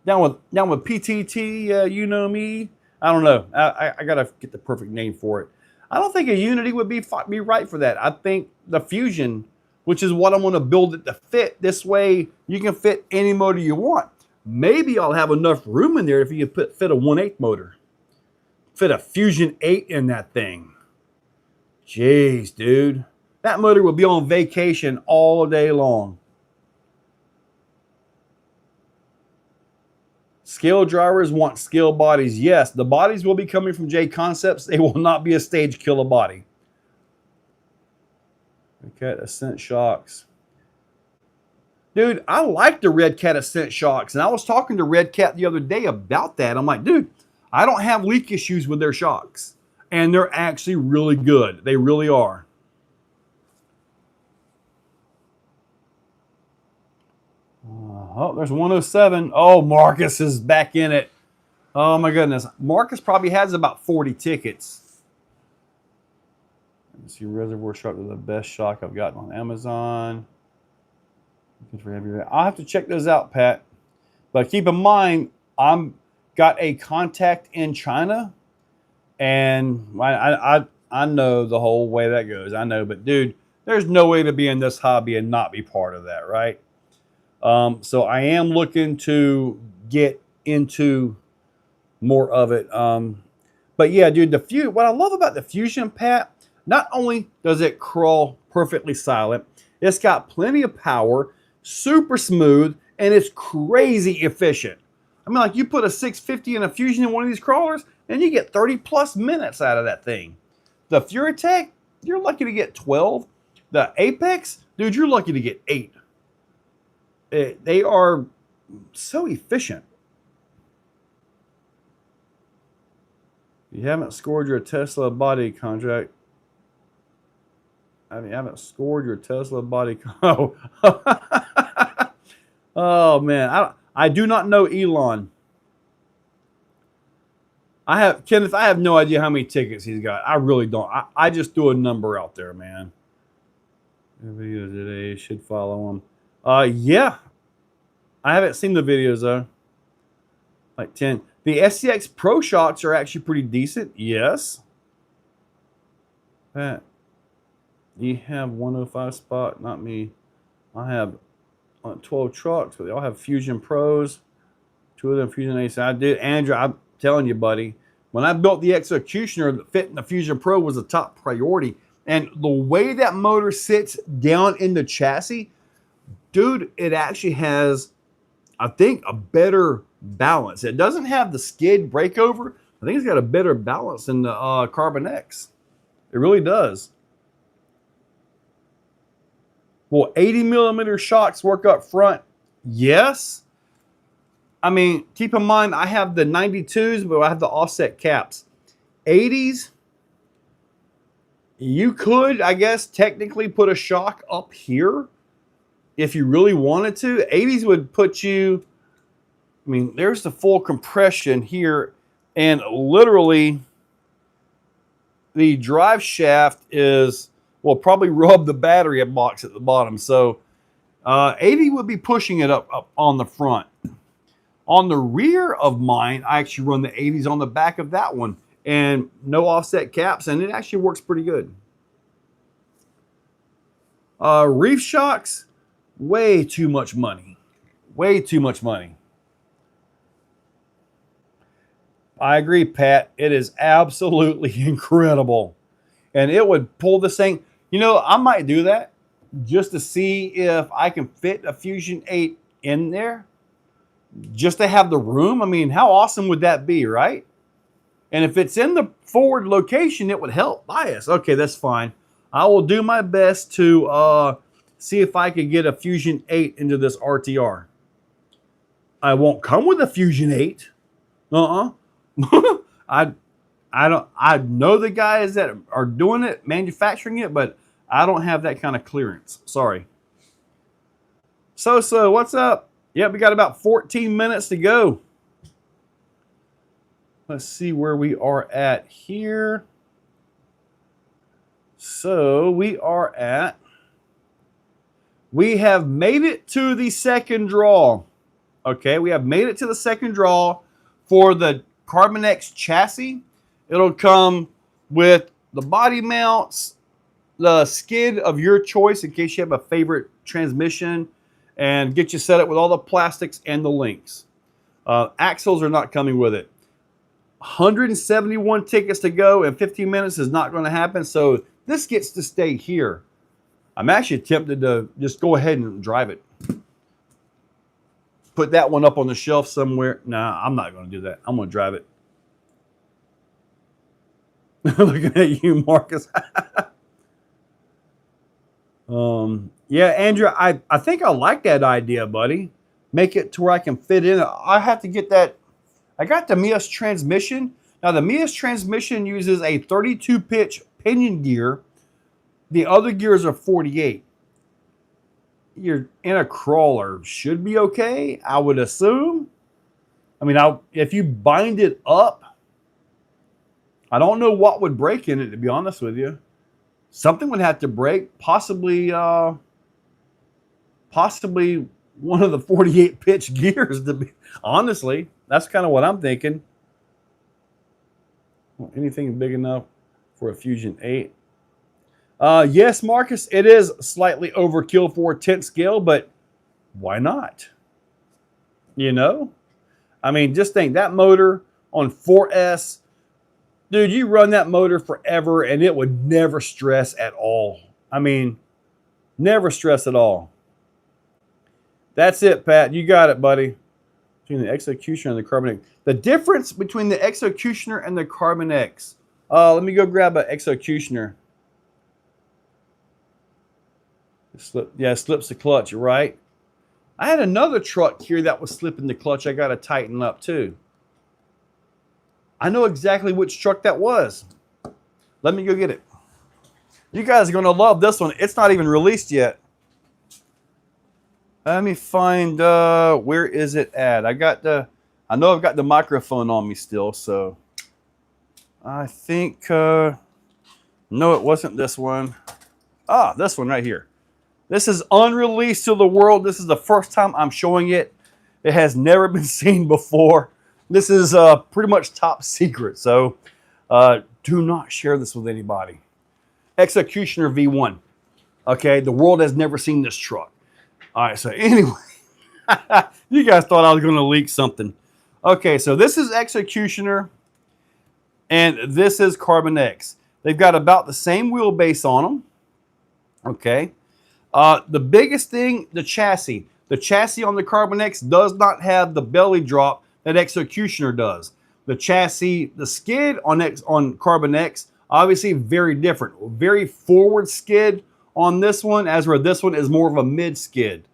Down with PTT, you know me. I don't know. I gotta get the perfect name for it. I don't think a Unity would be right for that. I think the Fusion, which is what I'm going to build it to fit. This way, you can fit any motor you want. Maybe I'll have enough room in there if you can fit a 1/8 motor. Fit a Fusion 8 in that thing. Jeez, dude. That motor will be on vacation all day long. Scale drivers want scale bodies. Yes, the bodies will be coming from J Concepts. They will not be a stage killer body. Red Cat Ascent shocks. Dude, I like the Red Cat Ascent shocks. And I was talking to Red Cat the other day about that. I'm like, dude, I don't have leak issues with their shocks. And they're actually really good. They really are. Oh, there's 107. Oh, Marcus is back in it. Oh, my goodness. Marcus probably has about 40 tickets. Let's see, Reservoir Shock is the best shock I've gotten on Amazon. I'll have to check those out, Pat. But keep in mind, I'm got a contact in China. And I know the whole way that goes. I know. But, dude, there's no way to be in this hobby and not be part of that, right? So I am looking to get into more of it. But yeah, dude, what I love about the Fusion, Pat, not only does it crawl perfectly silent, it's got plenty of power, super smooth, and it's crazy efficient. I mean, like you put a 650 in a Fusion in one of these crawlers, and you get 30 plus minutes out of that thing. The FuriTech, you're lucky to get 12. The Apex, dude, you're lucky to get 8. They are so efficient. You haven't scored your Tesla body contract. I mean, you haven't scored your Tesla body. Oh, oh man, I do not know Elon. Kenneth. I have no idea how many tickets he's got. I really don't. I just threw a number out there, man. Video today should follow him. Yeah. I haven't seen the videos though. Like 10. The SCX Pro shocks are actually pretty decent. Yes. Pat, you have 105 spot, not me. I have on 12 trucks, but they all have Fusion Pros. 2 of them Fusion 8s. I did, Andrew, I'm telling you, buddy, when I built the Executioner, the fit in the Fusion Pro was a top priority. And the way that motor sits down in the chassis, dude, it actually has, I think, a better balance. It doesn't have the skid breakover. I think it's got a better balance than the Carbon X. It really does. Will 80 millimeter shocks work up front? Yes. I mean, keep in mind, I have the 92s, but I have the offset caps. 80s, you could, I guess, technically put a shock up here if you really wanted to. 80s would put you, I mean, there's the full compression here, and literally the drive shaft is, will probably rub the battery box at the bottom. So 80 would be pushing it up on the front. On the rear of mine, I actually run the 80s on the back of that one, and no offset caps, and it actually works pretty good. Reef shocks, way too much money. Way too much money. I agree, Pat. It is absolutely incredible. And it would pull this thing. You know, I might do that just to see if I can fit a Fusion 8 in there. Just to have the room. I mean, how awesome would that be, right? And if it's in the forward location, it would help bias. Okay, that's fine. I will do my best to see if I could get a Fusion 8 into this RTR. I won't come with a Fusion 8. I know the guys that are doing it, manufacturing it, but I don't have that kind of clearance. Sorry. So what's up? Yep, we got about 14 minutes to go. Let's see where we are at here. So we have made it to the second draw. Okay, we have made it to the second draw for the Carbon X chassis. It'll come with the body mounts, the skid of your choice in case you have a favorite transmission, and get you set up with all the plastics and the links. Axles are not coming with it. 171 tickets to go in 15 minutes is not going to happen, so this gets to stay here. I'm actually tempted to just go ahead and drive it. Put that one up on the shelf somewhere. Nah, I'm not going to do that. I'm going to drive it. Looking at you, Marcus. Yeah, Andrew, I think I like that idea, buddy. Make it to where I can fit in. I have to get that. I got the Mias transmission. Now, the Mias transmission uses a 32-pitch pinion gear. The other gears are 48. You're in a crawler. Should be okay, I would assume. I mean, if you bind it up, I don't know what would break in it, to be honest with you. Something would have to break, possibly one of the 48 pitch gears, to be honestly. That's kind of what I'm thinking. Anything big enough for a Fusion 8? Yes, Marcus, it is slightly overkill for a 10th scale, but why not? You know? I mean, just think that motor on 4S, dude, you run that motor forever and it would never stress at all. I mean, never stress at all. That's it, Pat. You got it, buddy. Between the Executioner and the Carbon X. The difference between the Executioner and the Carbon X. Let me go grab an Executioner. Yeah, it slips the clutch, right? I had another truck here that was slipping the clutch. I got to tighten up too. I know exactly which truck that was. Let me go get it. You guys are going to love this one. It's not even released yet. Let me find, where is it at? I know I've got the microphone on me still, so I think, no, it wasn't this one. Ah, this one right here. This is unreleased to the world. This is the first time I'm showing it. It has never been seen before. This is pretty much top secret, so do not share this with anybody. Executioner V1. Okay, the world has never seen this truck. All right, so anyway, you guys thought I was going to leak something. Okay, so this is Executioner, and this is Carbon X. They've got about the same wheelbase on them. Okay. The biggest thing, the chassis. The chassis on the Carbon X does not have the belly drop that Executioner does. The chassis, the skid on Carbon X, obviously very different. Very forward skid on this one, as where this one is more of a mid skid.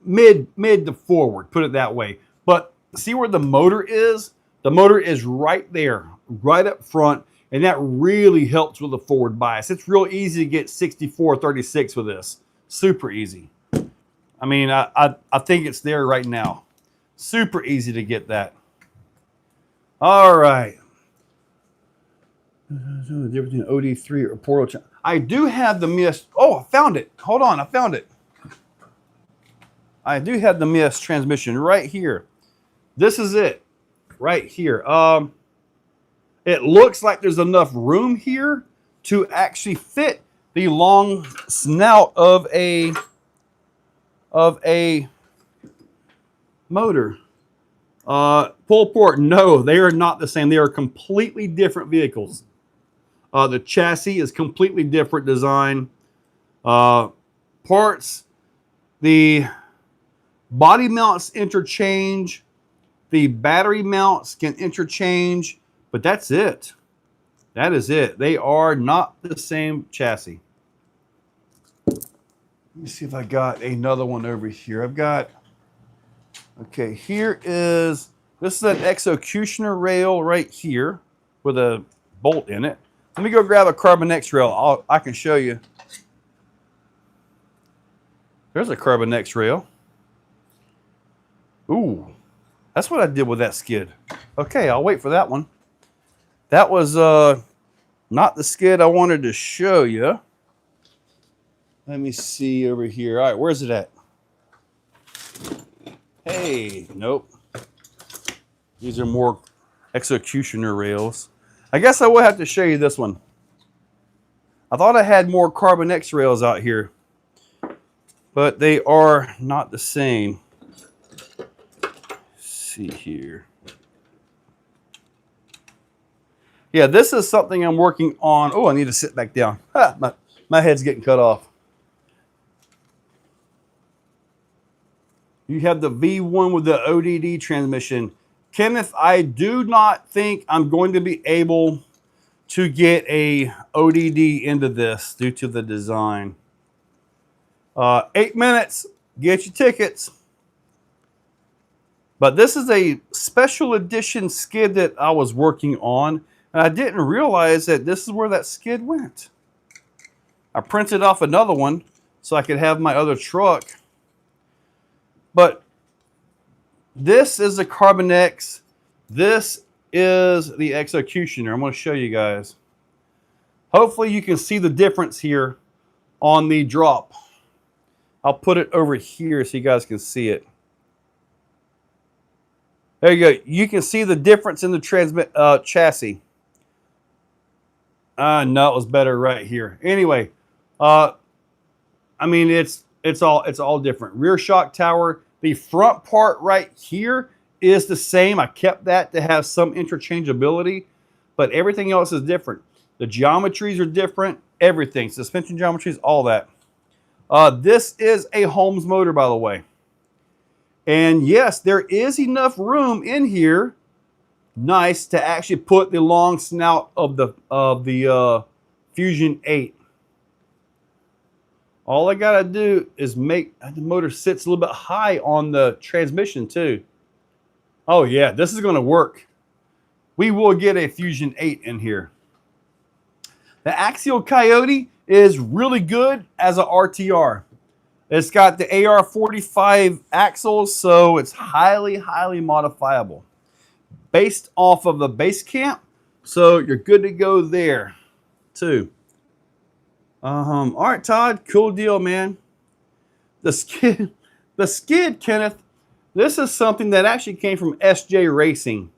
Mid to forward, put it that way. But see where the motor is? The motor is right there, right up front, and that really helps with the forward bias. It's real easy to get 64-36 with this. Super easy. I mean, I think it's there right now. Super easy to get that. All right. The difference between OD3 or portal. I do have the mist. Oh, I found it. Hold on, I found it. I do have the mist transmission right here. This is it, right here. It looks like there's enough room here to actually fit the long snout of a motor. Pull port, no, they are not the same. They are completely different vehicles. The chassis is completely different design. Parts, the body mounts interchange. The battery mounts can interchange, but that's it. That is it. They are not the same chassis. Let me see if I got another one over here. I've got, okay, here is, this is an Executioner rail right here with a bolt in it. Let me go grab a Carbon X rail. I can show you. There's a Carbon X rail. Ooh, that's what I did with that skid. Okay, I'll wait for that one. That was not the skid I wanted to show you. Let me see over here. All right, where's it at? Hey, nope. These are more Executioner rails. I guess I will have to show you this one. I thought I had more Carbon X rails out here, but they are not the same. See here. Yeah, this is something I'm working on. Oh, I need to sit back down. My head's getting cut off. You have the V1 with the ODD transmission. Kenneth, I do not think I'm going to be able to get a ODD into this due to the design. 8 minutes, get your tickets. But this is a special edition skid that I was working on, and I didn't realize that this is where that skid went. I printed off another one so I could have my other truck. But this is the Carbon X. This is the Executioner. I'm going to show you guys. Hopefully you can see the difference here on the drop. I'll put it over here so you guys can see it. There you go. You can see the difference in the chassis. No, it was better right here. Anyway, I mean it's all different. Rear shock tower. The front part right here is the same. I kept that to have some interchangeability, but everything else is different. The geometries are different. Everything, suspension geometries, all that. This is a Holmes motor, by the way. And yes, there is enough room in here, nice, to actually put the long snout of the Fusion 8. All I gotta do is make the motor sits a little bit high on the transmission too. Oh yeah, this is gonna work. We will get a Fusion 8 in here. The Axial Coyote is really good as a RTR. It's got the AR45 axles, so it's highly, highly modifiable. Based off of the base camp, so you're good to go there, too. All right, Todd, cool deal, man. The skid, Kenneth, this is something that actually came from SJ Racing.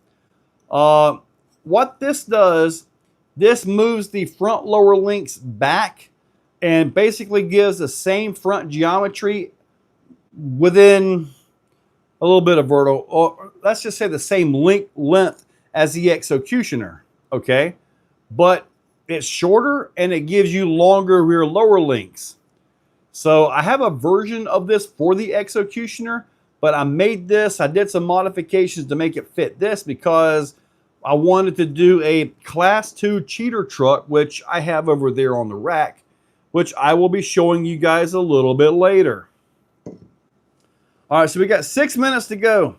What this does, this moves the front lower links back and basically gives the same front geometry within a little bit of vertical, or let's just say the same length as the Executioner, okay? But it's shorter and it gives you longer rear lower links. So I have a version of this for the Executioner, but I did some modifications to make it fit this because I wanted to do a Class 2 cheater truck, which I have over there on the rack, which I will be showing you guys a little bit later. All right, so we got 6 minutes to go.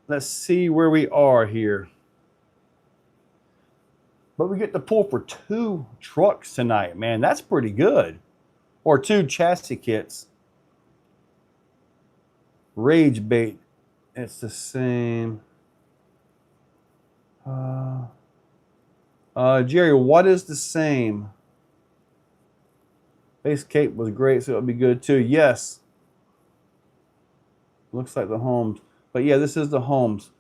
Let's see where we are here. But we get to pull for 2 trucks tonight, man. That's pretty good. Or 2 chassis kits. Rage bait. It's the same. Jerry, what is the same? Base cape was great, so it would be good too. Yes. Looks like the Holmes. But yeah, this is the Holmes.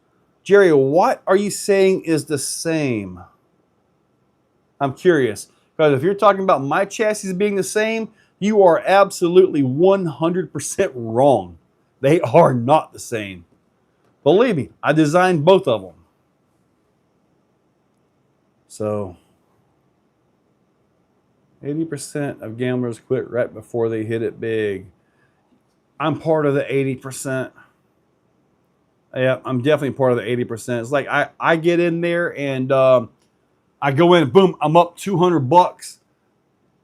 Jerry, what are you saying is the same? I'm curious. Because if you're talking about my chassis being the same, you are absolutely 100% wrong. They are not the same. Believe me, I designed both of them. So 80% of gamblers quit right before they hit it big. I'm part of the 80%. Yeah, I'm definitely part of the 80%. It's like I get in there and I go in and boom, I'm up $200.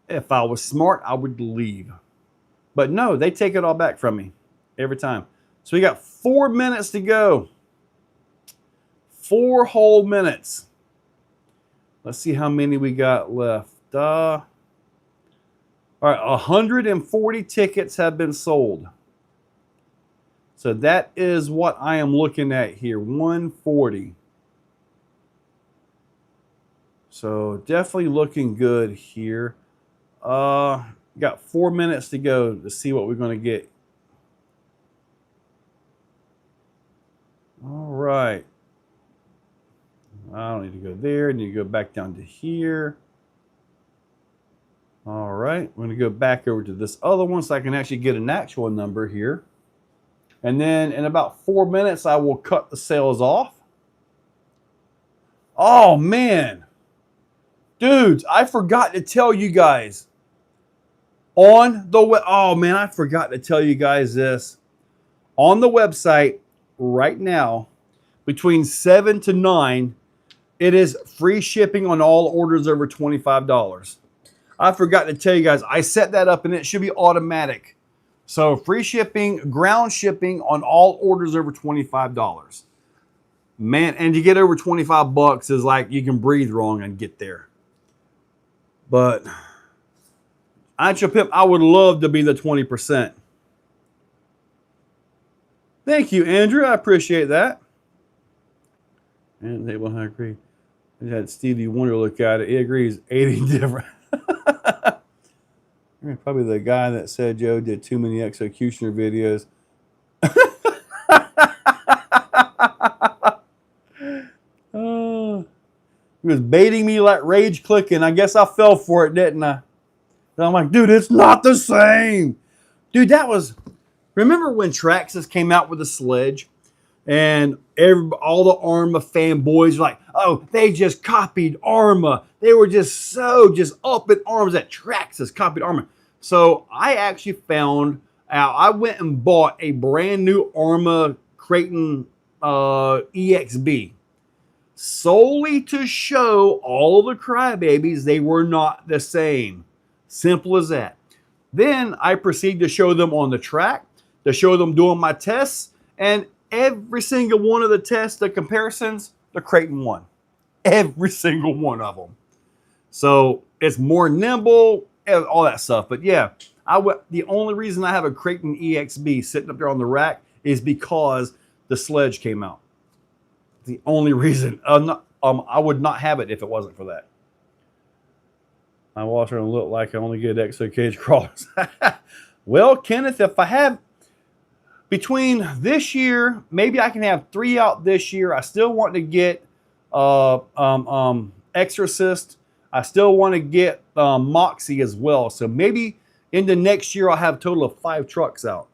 If I was smart, I would leave. But no, they take it all back from me every time. So we got 4 minutes to go. 4 whole minutes. Let's see how many we got left. All right, 140 tickets have been sold. So that is what I am looking at here, 140. So definitely looking good here. Got 4 minutes to go to see what we're going to get. All right. I don't need to go there. I need to go back down to here. All right. We're going to go back over to this other one so I can actually get an actual number here. And then in about 4 minutes, I will cut the sales off. Oh, man. Dudes, I forgot to tell you guys. Oh, man, I forgot to tell you guys this. On the website right now, between 7 to 9, it is free shipping on all orders over $25. I forgot to tell you guys, I set that up and it should be automatic. So free shipping, ground shipping on all orders over $25. Man, and to get over $25 is like you can breathe wrong and get there. But I would love to be the 20%. Thank you, Andrew. I appreciate that. And they will agree. I had Stevie Wonder look at it. He agrees 80 different. Probably the guy that said Joe did too many Executioner videos. He was baiting me like rage clicking. I guess I fell for it, didn't I? And I'm like, dude, it's not the same. Dude, remember when Traxxas came out with a sledge? And all the Arrma fanboys were like, oh, they just copied Arrma. They were just up in arms that Traxxas copied Arrma. So I actually found out, I went and bought a brand new Arrma Creighton EXB. Solely to show all the crybabies they were not the same. Simple as that. Then I proceed to show them on the track, to show them doing my tests, and every single one of the tests, the comparisons, the Creighton won. Every single one of them. So it's more nimble, all that stuff. But yeah, the only reason I have a Creighton EXB sitting up there on the rack is because the sledge came out. The only reason. I would not have it if it wasn't for that. My washer don't look like I only get Exocaged crawlers. Well, Kenneth, if I have between this year, maybe I can have 3 out this year. I still want to get Exorcist. I still want to get Moxie as well. So maybe into next year I'll have a total of 5 trucks out.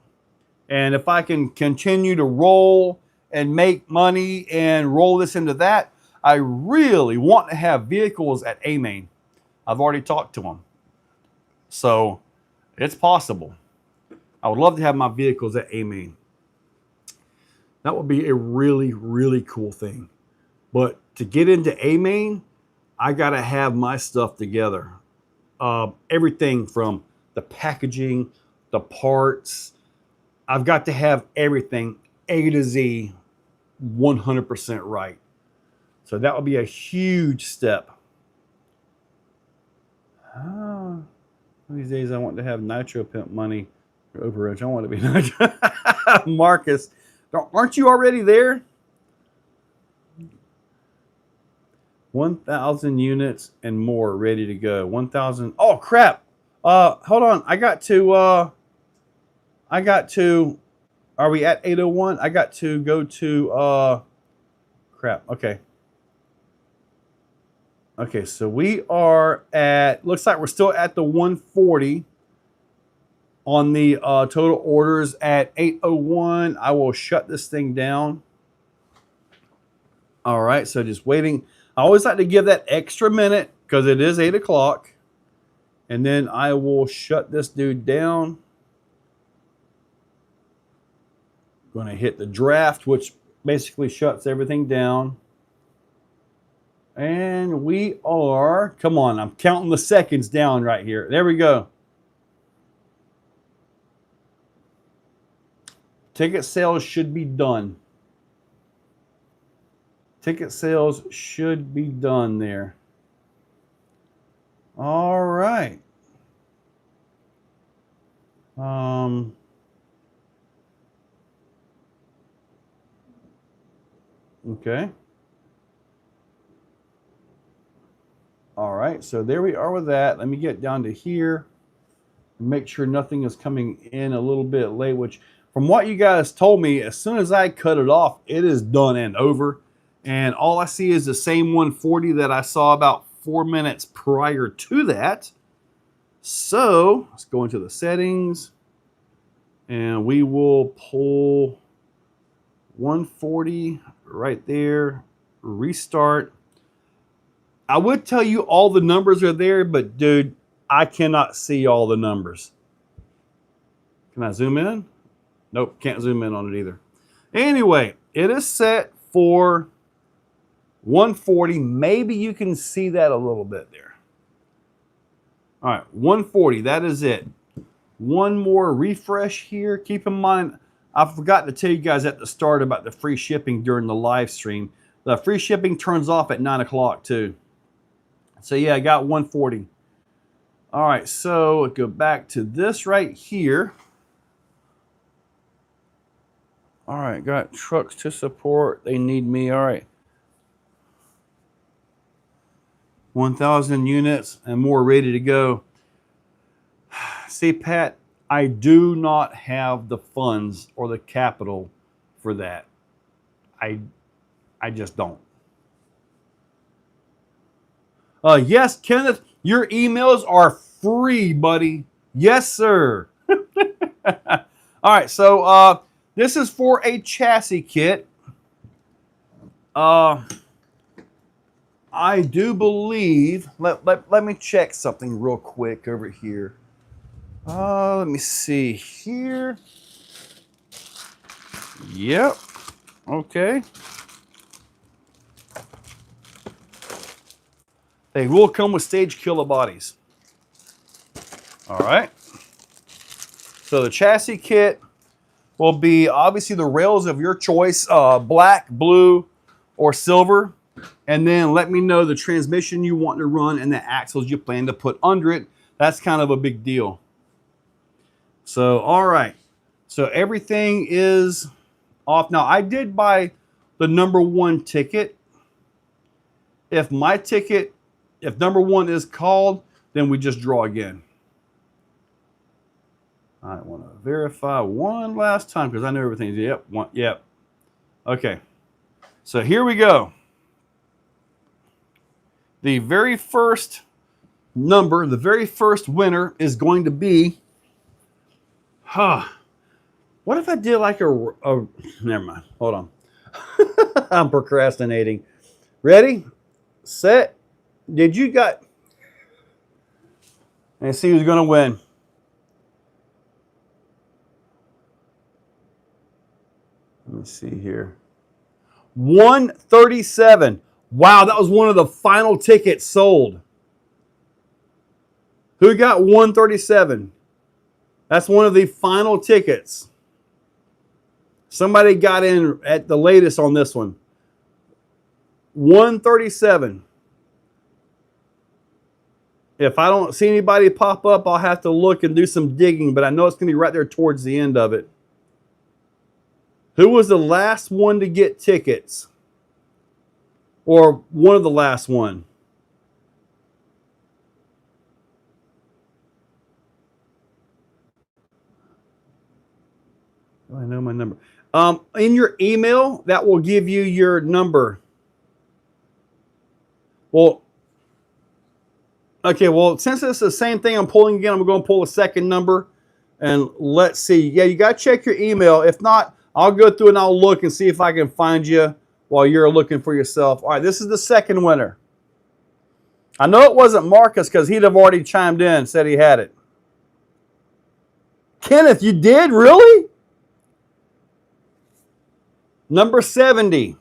And if I can continue to roll and make money and roll this into that, I really want to have vehicles at A-Main. I've already talked to them. So it's possible. I would love to have my vehicles at A-Main. That would be a really, really cool thing. But to get into A-Main, I got to have my stuff together. Everything from the packaging, the parts. I've got to have everything A to Z 100% right. So that would be a huge step. These days I want to have Nitro Pimp money for overage. I want to be Nitro. Marcus, aren't you already there? 1,000 units and more ready to go. 1,000. Oh crap. Hold on. I got to, are we at 801? I got to go to, crap. Okay. Okay, so we are at, looks like we're still at the 140 on the total orders at 801. I will shut this thing down. All right, so just waiting. I always like to give that extra minute because it is 8 o'clock. And then I will shut this dude down. Going to hit the draft, which basically shuts everything down. And we are, come on, I'm counting the seconds down right here. There we go. Ticket sales should be done. Ticket sales should be done there. All right. Okay. All right, so there we are with that. Let me get down to here and make sure nothing is coming in a little bit late, which from what you guys told me, as soon as I cut it off, it is done and over. And all I see is the same 140 that I saw about 4 minutes prior to that. So let's go into the settings and we will pull 140 right there, restart. I would tell you all the numbers are there, but dude, I cannot see all the numbers. Can I zoom in? Nope, can't zoom in on it either. Anyway, it is set for 140. Maybe you can see that a little bit there. All right, 140, that is it. One more refresh here. Keep in mind, I forgot to tell you guys at the start about the free shipping during the live stream. The free shipping turns off at 9 o'clock too. So yeah, I got 140. All right, so go back to this right here. All right, got trucks to support. They need me. All right. 1,000 units and more ready to go. See, Pat, I do not have the funds or the capital for that. I just don't. Yes, Kenneth, your emails are free, buddy. Yes, sir. All right, so this is for a chassis kit. I do believe, let me check something real quick over here. Let me see here. Yep. Okay. They will come with stage killer bodies. All right. So the chassis kit will be obviously the rails of your choice, black, blue, or silver. And then let me know the transmission you want to run and the axles you plan to put under it. That's kind of a big deal. So, all right. So everything is off. Now, I did buy the number 1 ticket. If my ticket, if number 1 is called, then we just draw again. I want to verify one last time because I know everything's, yep, one, yep. Okay. So here we go. The very first number, the very first winner is going to be What if I did like a never mind. Hold on. I'm procrastinating. Ready, set. Did you got? Let's see who's going to win. Let me see here. 137. Wow, that was one of the final tickets sold. Who got 137? That's one of the final tickets. Somebody got in at the latest on this one. 137. If I don't see anybody pop up, I'll have to look and do some digging, but I know it's going to be right there towards the end of it. Who was the last one to get tickets? Or one of the last one? Oh, I know my number. In your email, that will give you your number. Well, okay, well, since it's the same thing I'm pulling again, I'm going to pull a second number. And let's see. Yeah, you got to check your email. If not, I'll go through and I'll look and see if I can find you while you're looking for yourself. All right, this is the second winner. I know it wasn't Marcus because he'd have already chimed in, said he had it. Kenneth, you did? Really? Number 70.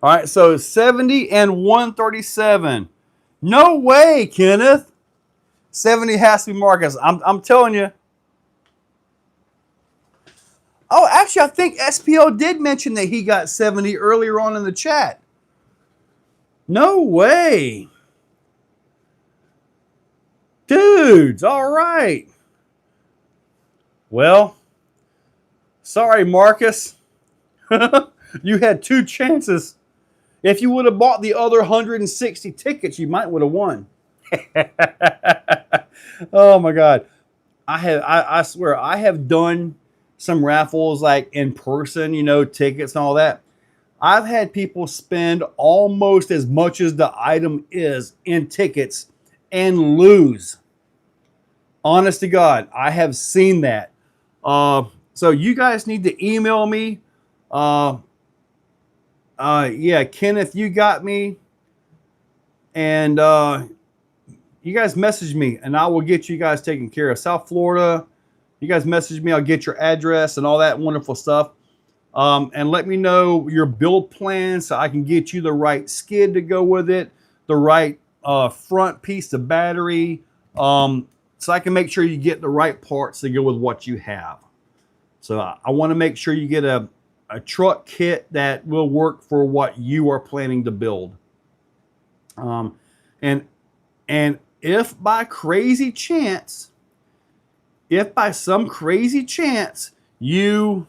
All right, so 70 and 137. No way, Kenneth. 70 has to be Marcus. I'm telling you. Oh, actually, I think SPO did mention that he got 70 earlier on in the chat. No way. Dudes, all right. Well, sorry, Marcus. You had two chances. If you would have bought the other 160 tickets, you might would have won. Oh my God. I swear, I have done some raffles like in person, you know, tickets and all that. I've had people spend almost as much as the item is in tickets and lose. Honest to God, I have seen that. So you guys need to email me. Yeah, Kenneth, you got me. And you guys message me and I will get you guys taken care of. South Florida, you guys message me. I'll get your address and all that wonderful stuff. And let me know your build plan so I can get you the right skid to go with it, the right front piece of battery, so I can make sure you get the right parts to go with what you have. So I want to make sure you get a truck kit that will work for what you are planning to build. And if by crazy chance, if by some crazy chance you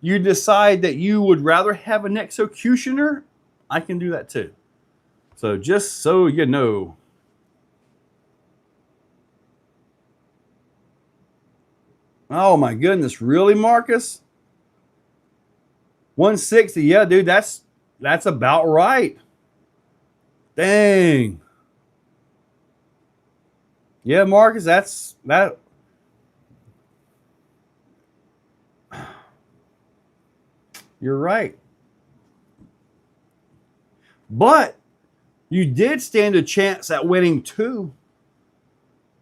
decide that you would rather have an executioner, I can do that too. So just so you know. Oh my goodness, really, Marcus? 160, yeah, dude, that's about right. Dang. Yeah, Marcus, that. You're right. But you did stand a chance at winning two.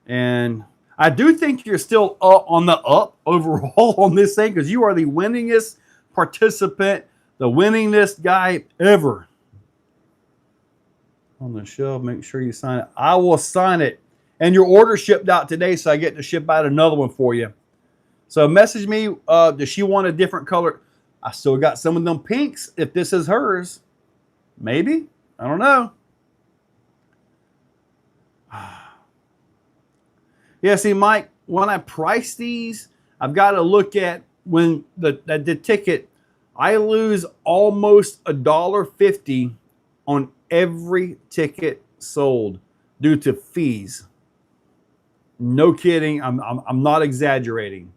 And I do think you're still up on the up overall on this thing because you are the winningest participant, the winningest guy ever. On the shelf, make sure you sign it. I will sign it. And your order shipped out today, so I get to ship out another one for you. So message me, does she want a different color? I still got some of them pinks if this is hers. Maybe. I don't know. Yeah, see, Mike, when I price these, I've got to look at when the ticket, I lose almost $1.50 on every ticket sold due to fees. No kidding. I'm not exaggerating.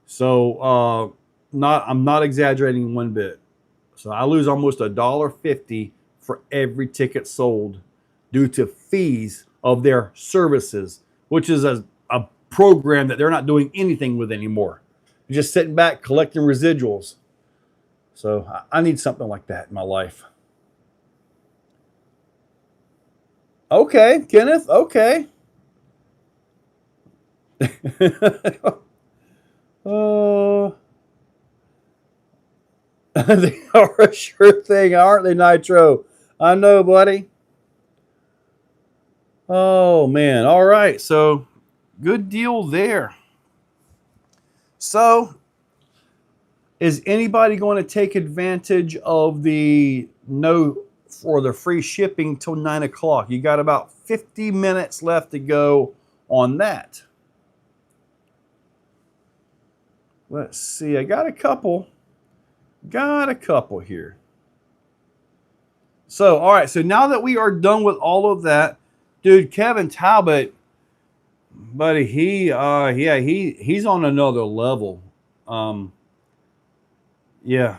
So I'm not exaggerating one bit. So I lose almost $1.50 for every ticket sold due to fees of their services, which is a program that they're not doing anything with anymore. You're just sitting back collecting residuals. So I need something like that in my life. Okay, Kenneth. Okay. Oh, they are a sure thing, aren't they, Nitro? I know, buddy. Oh man. All right. So good deal there. So is anybody going to take advantage of the no for the free shipping till 9 o'clock? You got about 50 minutes left to go on that. Let's see. I got a couple. Got a couple here. So, all right. So now that we are done with all of that, dude, Kevin Talbot, buddy, he's on another level. Yeah.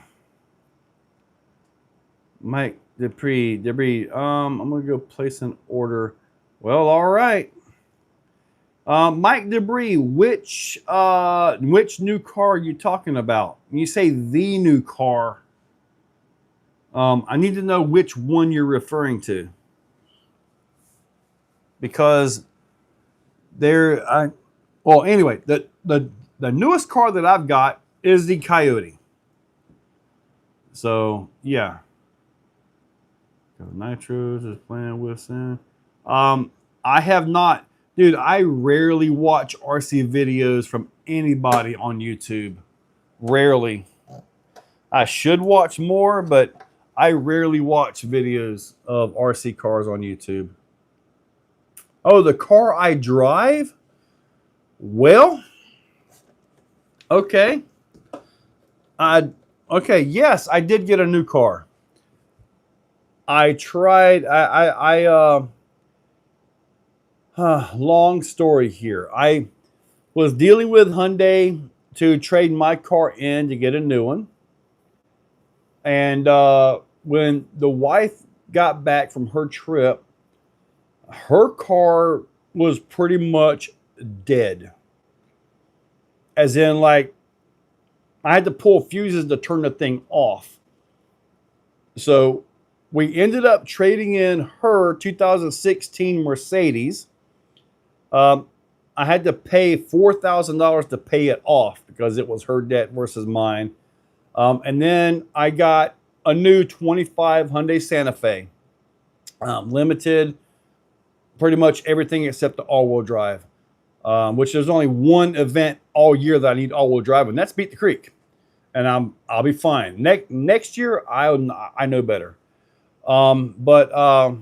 Mike Debris. I'm gonna go place an order. Well, all right. Mike Debris, which new car are you talking about? When you say the new car, I need to know which one you're referring to. Because well, anyway, the newest car that I've got is the Coyote. So yeah. Nitros is playing with Sin. I have not, dude. I rarely watch RC videos from anybody on YouTube. Rarely. I should watch more, but I rarely watch videos of RC cars on YouTube. Oh, the car I drive? Well, okay. Okay, yes, I did get a new car. I tried, long story here. I was dealing with Hyundai to trade my car in to get a new one. And when the wife got back from her trip, her car was pretty much dead. As in, like, I had to pull fuses to turn the thing off. So we ended up trading in her 2016 Mercedes. I had to pay $4,000 to pay it off because it was her debt versus mine. And then I got a new 25 Hyundai Santa Fe. Limited, pretty much everything except the all-wheel drive. Which there's only one event all year that I need all-wheel drive, and that's Beat the Creek. And I'll be fine. Next year, I know better. Yeah,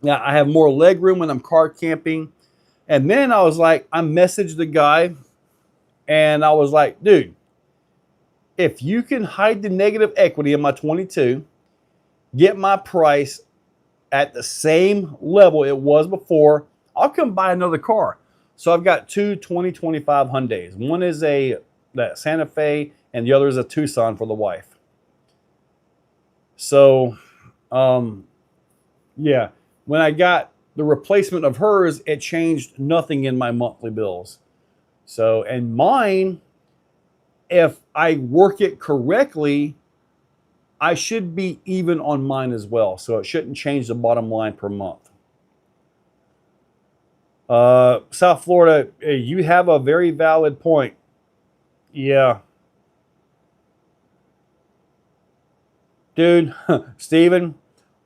I have more leg room when I'm car camping. And then I was like, I messaged the guy and I was like, dude, if you can hide the negative equity in my 22, get my price at the same level it was before, I'll come buy another car. So I've got two 2025 Hyundais. One is that Santa Fe and the other is a Tucson for the wife. So, yeah, when I got the replacement of hers, it changed nothing in my monthly bills. So, and mine, if I work it correctly, I should be even on mine as well. So it shouldn't change the bottom line per month. South Florida, you have a very valid point. Yeah. Dude, Steven,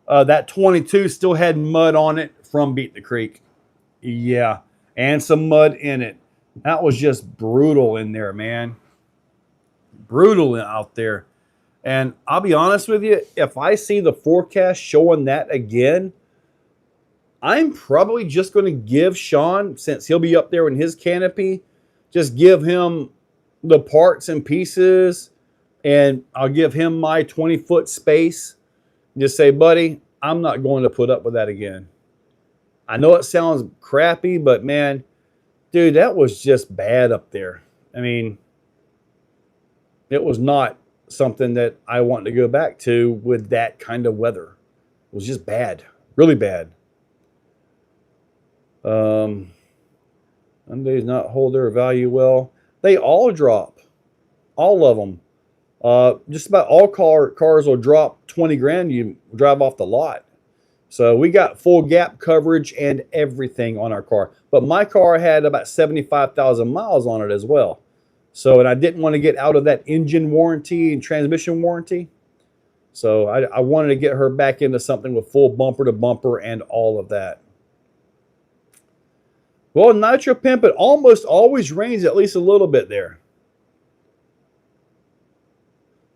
that 22 still had mud on it from Beat the Creek. Yeah, and some mud in it. That was just brutal in there, man. Brutal out there. And I'll be honest with you, if I see the forecast showing that again, I'm probably just going to give Sean, since he'll be up there in his canopy, just give him the parts and pieces, and I'll give him my 20-foot space. Just say, buddy, I'm not going to put up with that again. I know it sounds crappy, but man, dude, that was just bad up there. I mean, it was not something that I want to go back to with that kind of weather. It was just bad, really bad. Hyundai's not hold their value well. They all drop. All of them. Just about all cars will drop 20 grand. You drive off the lot. So we got full gap coverage and everything on our car. But my car had about 75,000 miles on it as well. So, and I didn't want to get out of that engine warranty and transmission warranty. So I wanted to get her back into something with full bumper to bumper and all of that. Well, Nitro Pimp, it almost always rains at least a little bit there.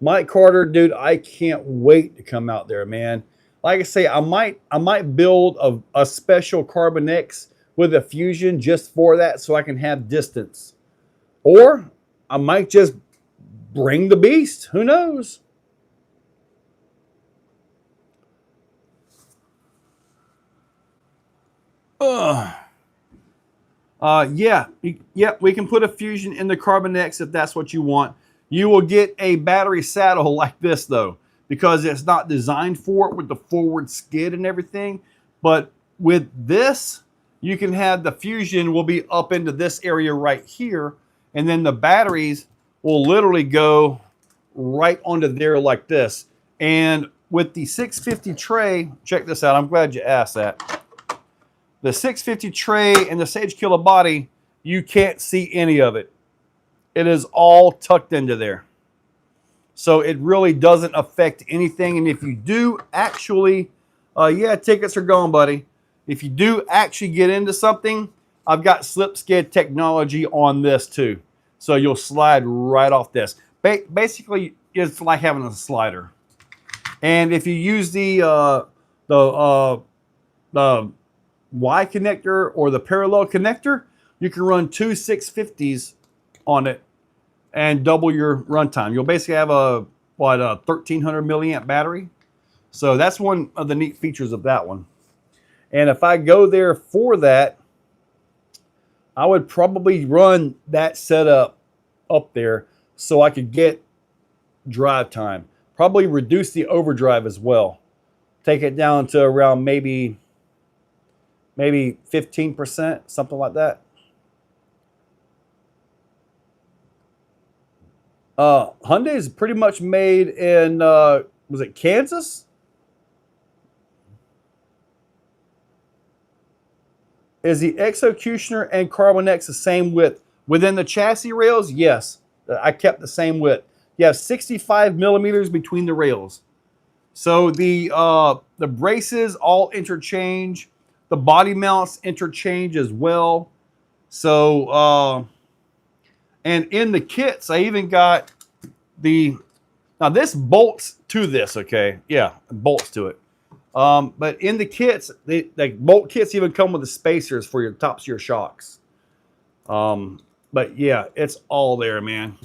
Mike Carter, dude, I can't wait to come out there, man. Like I say, I might build a special Carbon X with a Fusion just for that so I can have distance. Or I might just bring the beast. Who knows? Yeah, we can put a Fusion in the Carbon X if that's what you want. You will get a battery saddle like this though, because it's not designed for it with the forward skid and everything. But with this, you can have the Fusion will be up into this area right here, and then the batteries will literally go right onto there like this. And with the 650 tray, check this out. I'm glad you asked that. The 650 tray and the Sage Killer body, you can't see any of it. It is all tucked into there. So it really doesn't affect anything. And if you do actually, yeah, tickets are gone, buddy. If you do actually get into something, I've got slip skid technology on this too. So you'll slide right off this. Basically, it's like having a slider. And if you use the Y connector or the parallel connector, you can run two 650s on it and double your runtime. You'll basically have a 1300 milliamp battery. So that's one of the neat features of that one. And if I go there for that, I would probably run that setup up there so I could get drive time. Probably reduce the overdrive as well. Take it down to around maybe 15%, something like that. Hyundai is pretty much made in, was it Kansas? Is the Executioner and Carbon X the same width? Within the chassis rails, yes. I kept the same width. You have 65 millimeters between the rails. So the braces all interchange. The body mounts interchange as well. So, and in the kits, I even got now this bolts to this, okay? Yeah, it bolts to it. But in the kits, the bolt kits even come with the spacers for your tops of your shocks. But yeah, it's all there, man.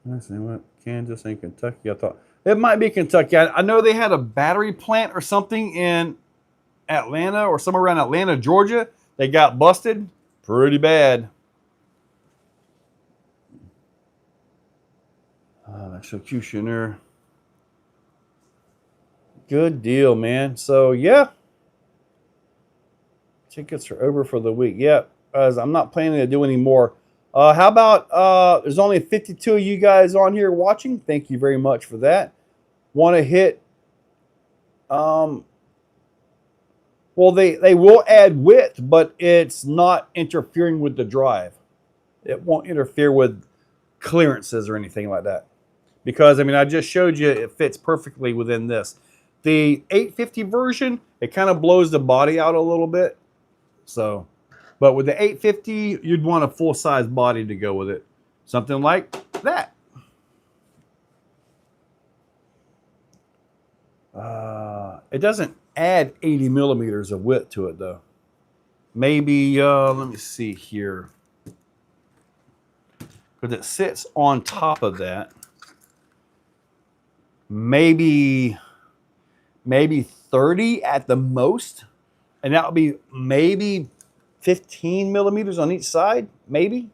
Let's see what Kansas and Kentucky. I thought it might be Kentucky. I know they had a battery plant or something in Atlanta or somewhere around Atlanta, Georgia. They got busted pretty bad. Executioner. Good deal, man. So yeah, tickets are over for the week. Yep, as I'm not planning to do any more. How about there's only 52 of you guys on here watching. Thank you very much for that. Want to hit well, they will add width, but it's not interfering with the drive. It won't interfere with clearances or anything like that. Because, I mean, I just showed you it fits perfectly within this. The 850 version, it kind of blows the body out a little bit. So, but with the 850, you'd want a full-size body to go with it. Something like that. It doesn't add 80 millimeters of width to it, though. Maybe, let me see here. Because it sits on top of that. Maybe 30 at the most. And that would be maybe 15 millimeters on each side, maybe.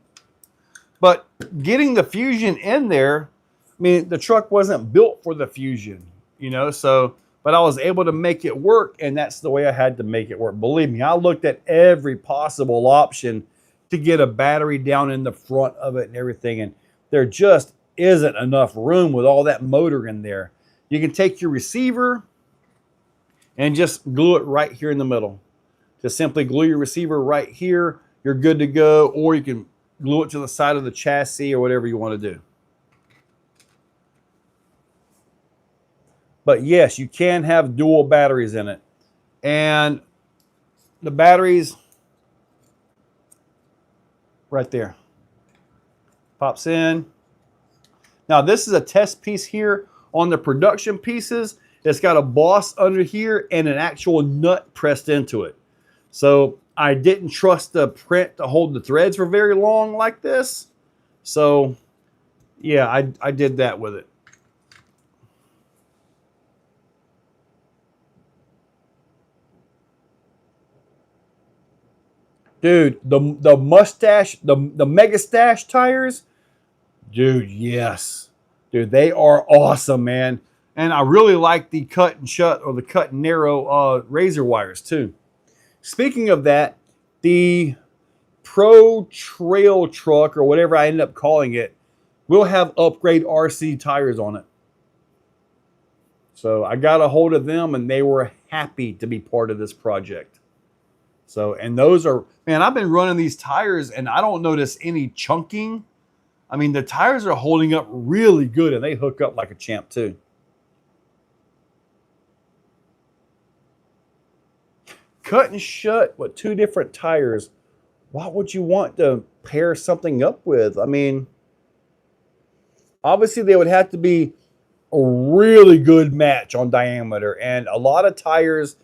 But getting the Fusion in there, I mean, the truck wasn't built for the Fusion, you know, so but I was able to make it work, and that's the way I had to make it work. Believe me, I looked at every possible option to get a battery down in the front of it and everything, and there just isn't enough room with all that motor in there. You can take your receiver and just glue it right here in the middle. Just simply glue your receiver right here. You're good to go, or you can glue it to the side of the chassis or whatever you want to do. But yes, you can have dual batteries in it. And the batteries right there. Pops in. Now this is a test piece here. On the production pieces, it's got a boss under here and an actual nut pressed into it. So I didn't trust the print to hold the threads for very long like this. So yeah, I did that with it. Dude, the mustache, the Mega Stash tires, dude, yes. Dude, they are awesome, man. And I really like the cut and shut or the cut and narrow razor wires too. Speaking of that, the Pro Trail truck or whatever I ended up calling it will have upgrade RC tires on it. So I got a hold of them and they were happy to be part of this project. So, and those are, man, I've been running these tires and I don't notice any chunking. I mean, the tires are holding up really good and they hook up like a champ too. Cut and shut with two different tires. What would you want to pair something up with? I mean, obviously they would have to be a really good match on diameter, and a lot of tires,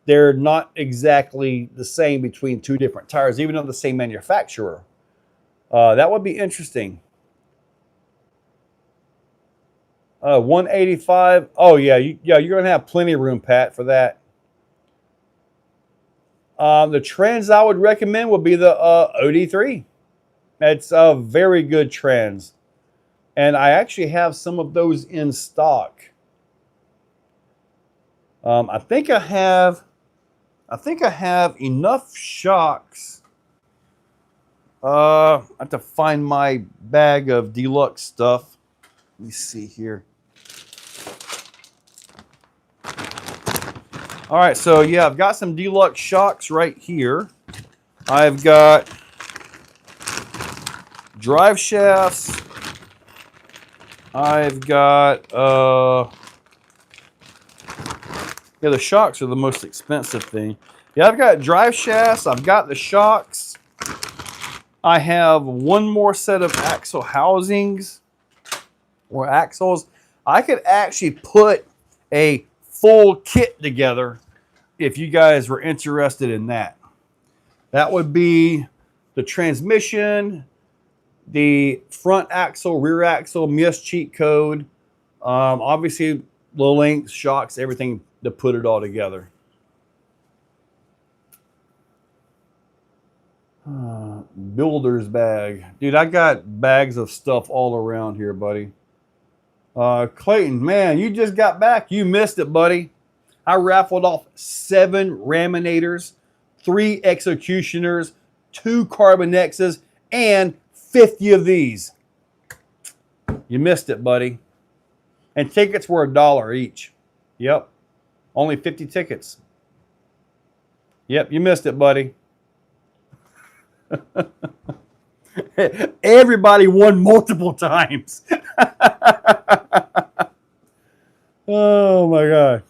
they're not exactly the same between two different tires, even though the same manufacturer. That would be interesting. 185. Oh yeah, you're gonna have plenty of room, Pat, for that. The trends I would recommend would be the OD3. It's a very good trends. And I actually have some of those in stock. I think I have enough shocks. I have to find my bag of deluxe stuff. Let me see here. All right, so yeah, I've got some deluxe shocks right here. I've got drive shafts. I've got, yeah, the shocks are the most expensive thing. Yeah, I've got drive shafts. I've got the shocks. I have one more set of axle housings or axles. I could actually put a full kit together if you guys were interested in that. That would be the transmission, the front axle, rear axle, MIS cheat code, obviously the links, shocks, everything to put it all together. Builder's bag. Dude, I got bags of stuff all around here, buddy. Clayton, man, you just got back. You missed it, buddy. I raffled off 7 Raminators, 3 Executioners, 2 Carbon X's, and 50 of these. You missed it, buddy. And tickets were $1 each. Yep. Only 50 tickets. Yep, you missed it, buddy. Everybody won multiple times. Oh my God.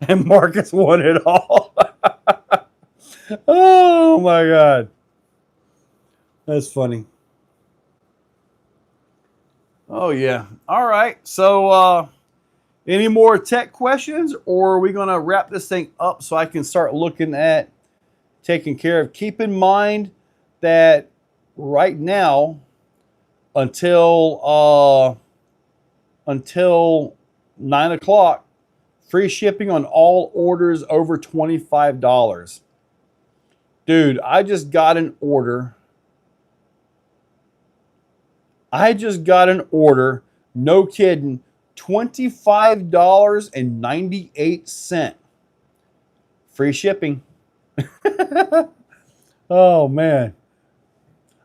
And Marcus won it all. Oh my God. That's funny. Oh yeah. All right. So any more tech questions, or are we going to wrap this thing up so I can start looking at taking care of? Keep in mind that right now until 9 o'clock, free shipping on all orders over $25. Dude, I just got an order. No kidding, $25.98. Free shipping. Oh, man.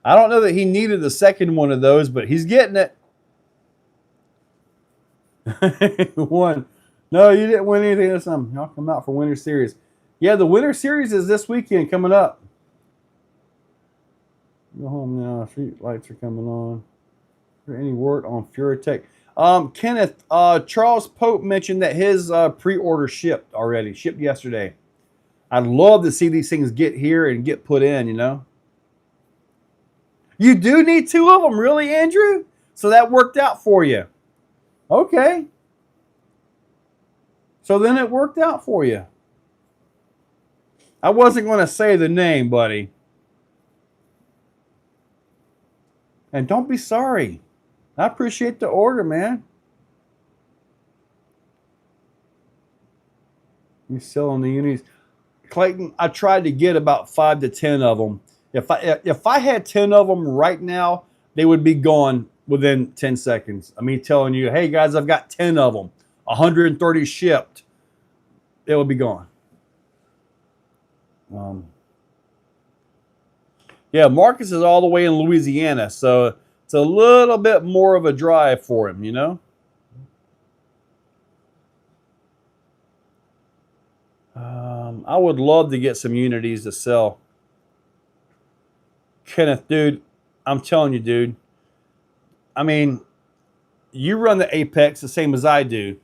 I don't know that he needed the second one of those, but he's getting it. One. No, you didn't win anything this time. Y'all come out for Winter Series. Yeah, the Winter Series is this weekend coming up. Go home now. Street lights are coming on. Is there any word on Furatech? Kenneth, Charles Pope mentioned that his pre-order shipped already. Shipped yesterday. I'd love to see these things get here and get put in, you know. You do need two of them, really, Andrew? So that worked out for you. Okay. So then it worked out for you. I wasn't going to say the name, buddy. And don't be sorry. I appreciate the order, man. You selling the unis. Clayton, I tried to get about 5 to 10 of them. If I had 10 of them right now, they would be gone within 10 seconds. I mean, telling you, hey guys, I've got 10 of them, 130 shipped. It will be gone. Yeah, Marcus is all the way in Louisiana, so it's a little bit more of a drive for him, you know. I would love to get some unities to sell. Kenneth, dude, I'm telling you, dude. I mean, you run the Apex the same as I do.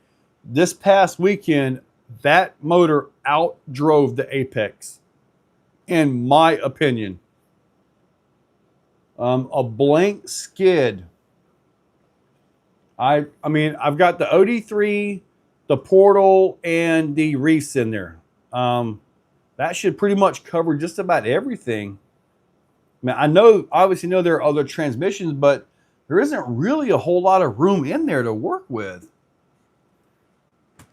This past weekend, that motor outdrove the Apex, in my opinion. A blank skid. I mean, I've got the OD3, the Portal, and the Reese in there. That should pretty much cover just about everything. I mean, I know, obviously know there are other transmissions, but there isn't really a whole lot of room in there to work with. I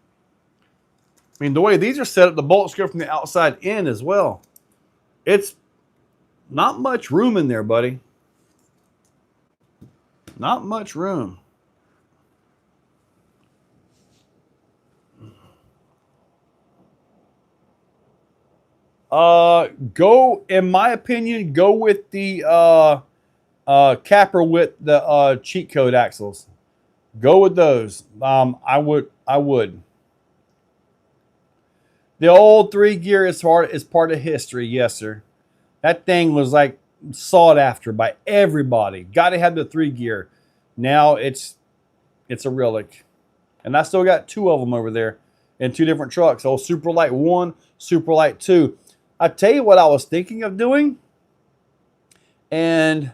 mean, the way these are set up, the bolts go from the outside in as well. It's not much room in there, buddy. Not much room. Go, in my opinion, go with the capper with the cheat code axles. Go with those. I would. The old 3-gear is part of history, yes, sir. That thing was like sought after by everybody. Got to have the 3-gear. Now it's a relic, and I still got 2 of them over there in 2 different trucks. Old Superlight 1, Superlight 2. I tell you what I was thinking of doing, and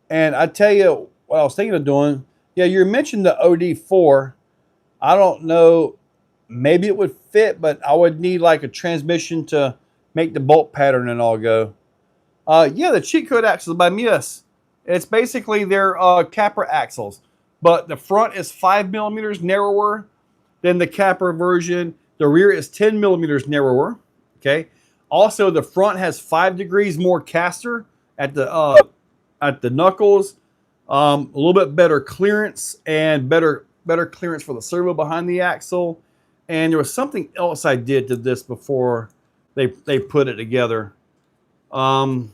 I tell you what I was thinking of doing. Yeah, you mentioned the OD4. I don't know. Maybe it would fit, but I would need like a transmission to make the bolt pattern and all go. Yeah, the cheat code axles by Mies. It's basically their capper axles, but the front is 5 millimeters narrower than the capper version. The rear is 10 millimeters narrower. Okay. Also, the front has 5 degrees more caster at the knuckles. A little bit better clearance and better clearance for the servo behind the axle. And there was something else I did to this before they put it together. There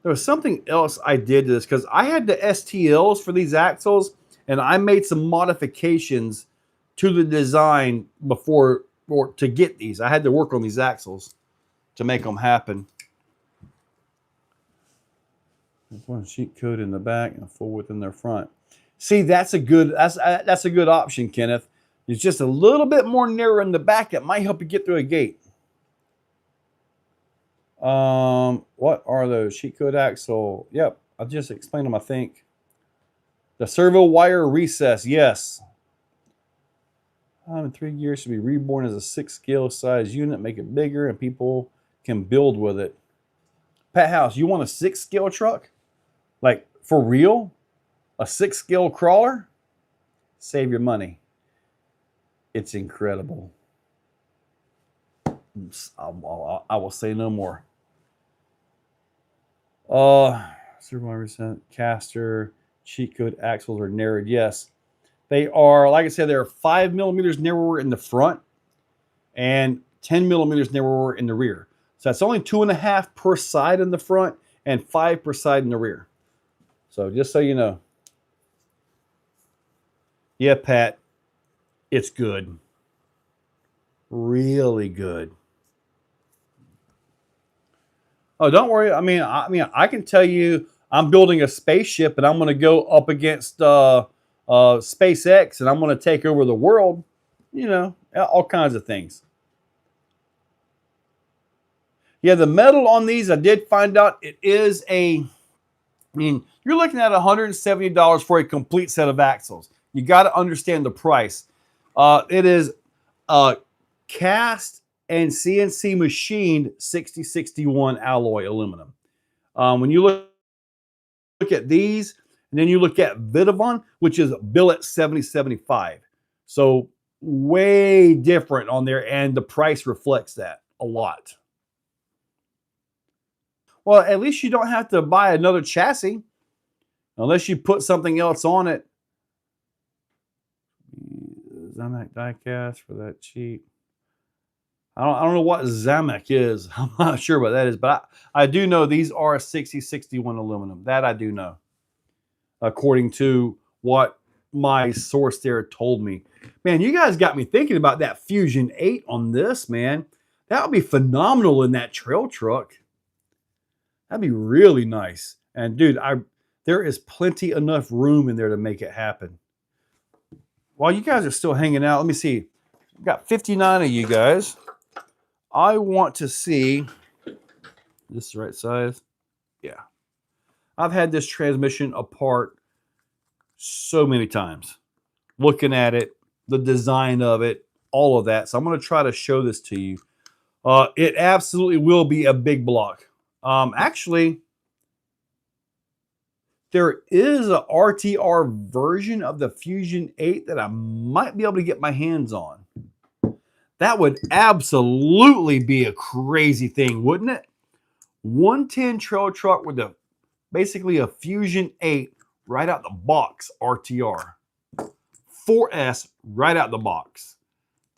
was something else I did to this because I had the STLs for these axles, and I made some modifications to the design before or to get these. I had to work on these axles to make them happen. There's one sheet code in the back and a full width in their front. See, that's a good option, Kenneth. It's just a little bit more narrow in the back. It might help you get through a gate. What are those? Sheet code axle. Yep, I just explained them, I think. The servo wire recess, yes. 3 gears should be reborn as a 6-scale size unit. Make it bigger and people can build with it. Pat House, you want a 6-scale truck? Like, for real? A 6-scale crawler? Save your money. It's incredible. I will say no more. Servo wire recess, caster, cheat code axles are narrowed. Yes. They are, like I said, they're 5 millimeters narrower in the front and 10 millimeters narrower in the rear. So that's only 2.5 per side in the front and 5 per side in the rear. So just so you know. Yeah, Pat, it's good. Really good. Oh, don't worry. I can tell you, I'm building a spaceship, and I'm going to go up against SpaceX, and I'm going to take over the world. You know, all kinds of things. Yeah, the metal on these, I did find out it is you're looking at $170 for a complete set of axles. You got to understand the price. It is cast and CNC machined 6061 alloy aluminum. When you look at these, and then you look at Vitavon, which is billet 7075. So way different on there, and the price reflects that a lot. Well, at least you don't have to buy another chassis unless you put something else on it. Zamak diecast for that cheap. I don't know what Zamak is. I'm not sure what that is, but I do know these are 6061 aluminum. That I do know, according to what my source there told me. Man, you guys got me thinking about that Fusion 8 on this, man. That would be phenomenal in that trail truck. That'd be really nice. And dude, there is plenty enough room in there to make it happen. While you guys are still hanging out, let me see. I've got 59 of you guys. I want to see, this is the right size? Yeah. I've had this transmission apart so many times. Looking at it, the design of it, all of that. So I'm going to try to show this to you. It absolutely will be a big block. Actually, there is a RTR version of the Fusion 8 that I might be able to get my hands on. That would absolutely be a crazy thing, wouldn't it? 110 trail truck with basically a Fusion 8 right out the box RTR. 4S right out the box.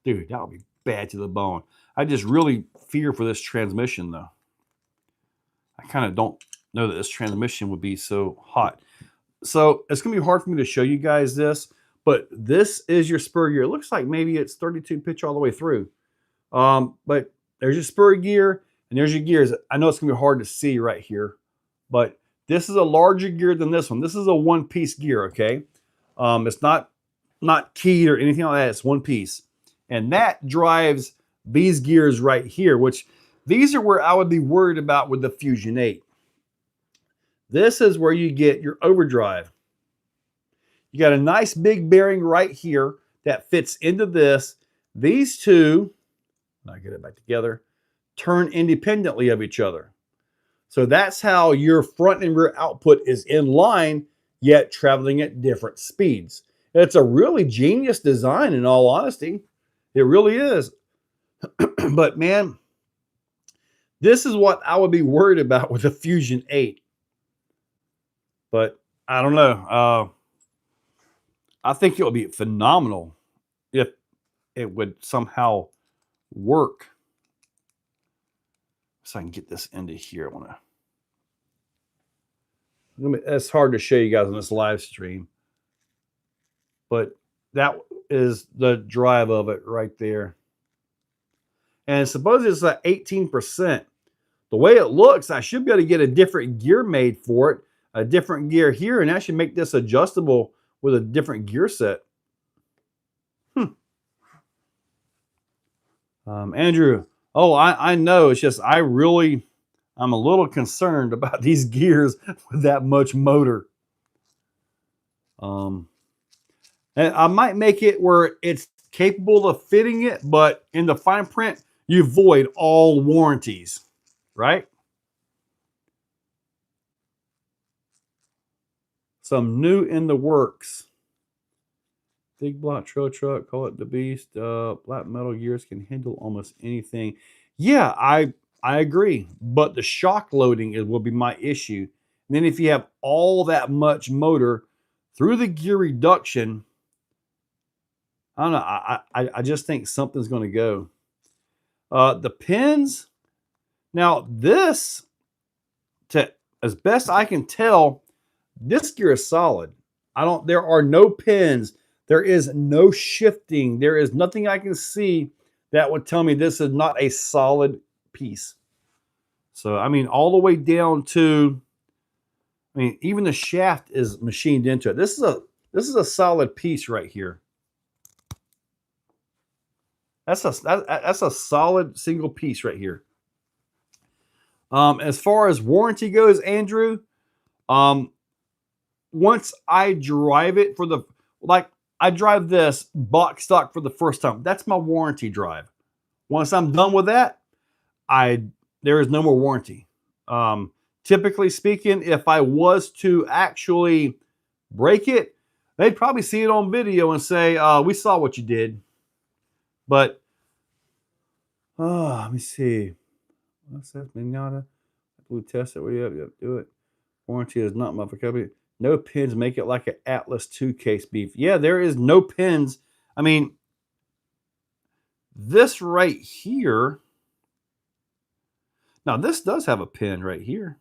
Dude, that would be bad to the bone. I just really fear for this transmission, though. I kind of don't know that this transmission would be so hot. So it's going to be hard for me to show you guys this, but this is your spur gear. It looks like maybe it's 32 pitch all the way through. But there's your spur gear, and there's your gears. I know it's going to be hard to see right here, but this is a larger gear than this one. This is a one-piece gear, okay? It's not keyed or anything like that. It's one piece. And that drives these gears right here, which these are where I would be worried about with the Fusion 8. This is where you get your overdrive. You got a nice big bearing right here that fits into this. These two, I get it back together, turn independently of each other. So that's how your front and rear output is in line, yet traveling at different speeds. It's a really genius design, in all honesty. It really is. But man, this is what I would be worried about with the Fusion 8. But I don't know. I think it would be phenomenal if it would somehow work. So I can get this into here. It's hard to show you guys on this live stream, but that is the drive of it right there. And suppose it's at 18%. The way it looks, I should be able to get a different gear made for it, a different gear here, and actually make this adjustable with a different gear set. Andrew, I know. It's just I'm a little concerned about these gears with that much motor. And I might make it where it's capable of fitting it, but in the fine print, you void all warranties, right? Some new in the works. Big block trail truck, call it the beast. Black metal gears can handle almost anything. Yeah, I agree, but the shock loading will be my issue. And then if you have all that much motor through the gear reduction, I don't know. I just think something's going to go. The pins. Now this, to as best I can tell, this gear is solid. I don't. There are no pins. There is no shifting. There is nothing I can see that would tell me this is not a solid piece. So I mean, all the way down to, I mean, even the shaft is machined into it. This is a solid piece right here. That's a solid single piece right here. As far as warranty goes, Andrew, once I drive it for the, like, I drive this box stock for the first time. That's my warranty drive. Once I'm done with that, there is no more warranty. Typically speaking, if I was to actually break it, they'd probably see it on video and say, "We saw what you did." But let me see. What's that? Minata? Blue test it. Yep, do it. Warranty is not my vocabulary. No pins make it like an Atlas 2 case beef. Yeah, there is no pins. I mean, this right here. Now, this does have a pin right here.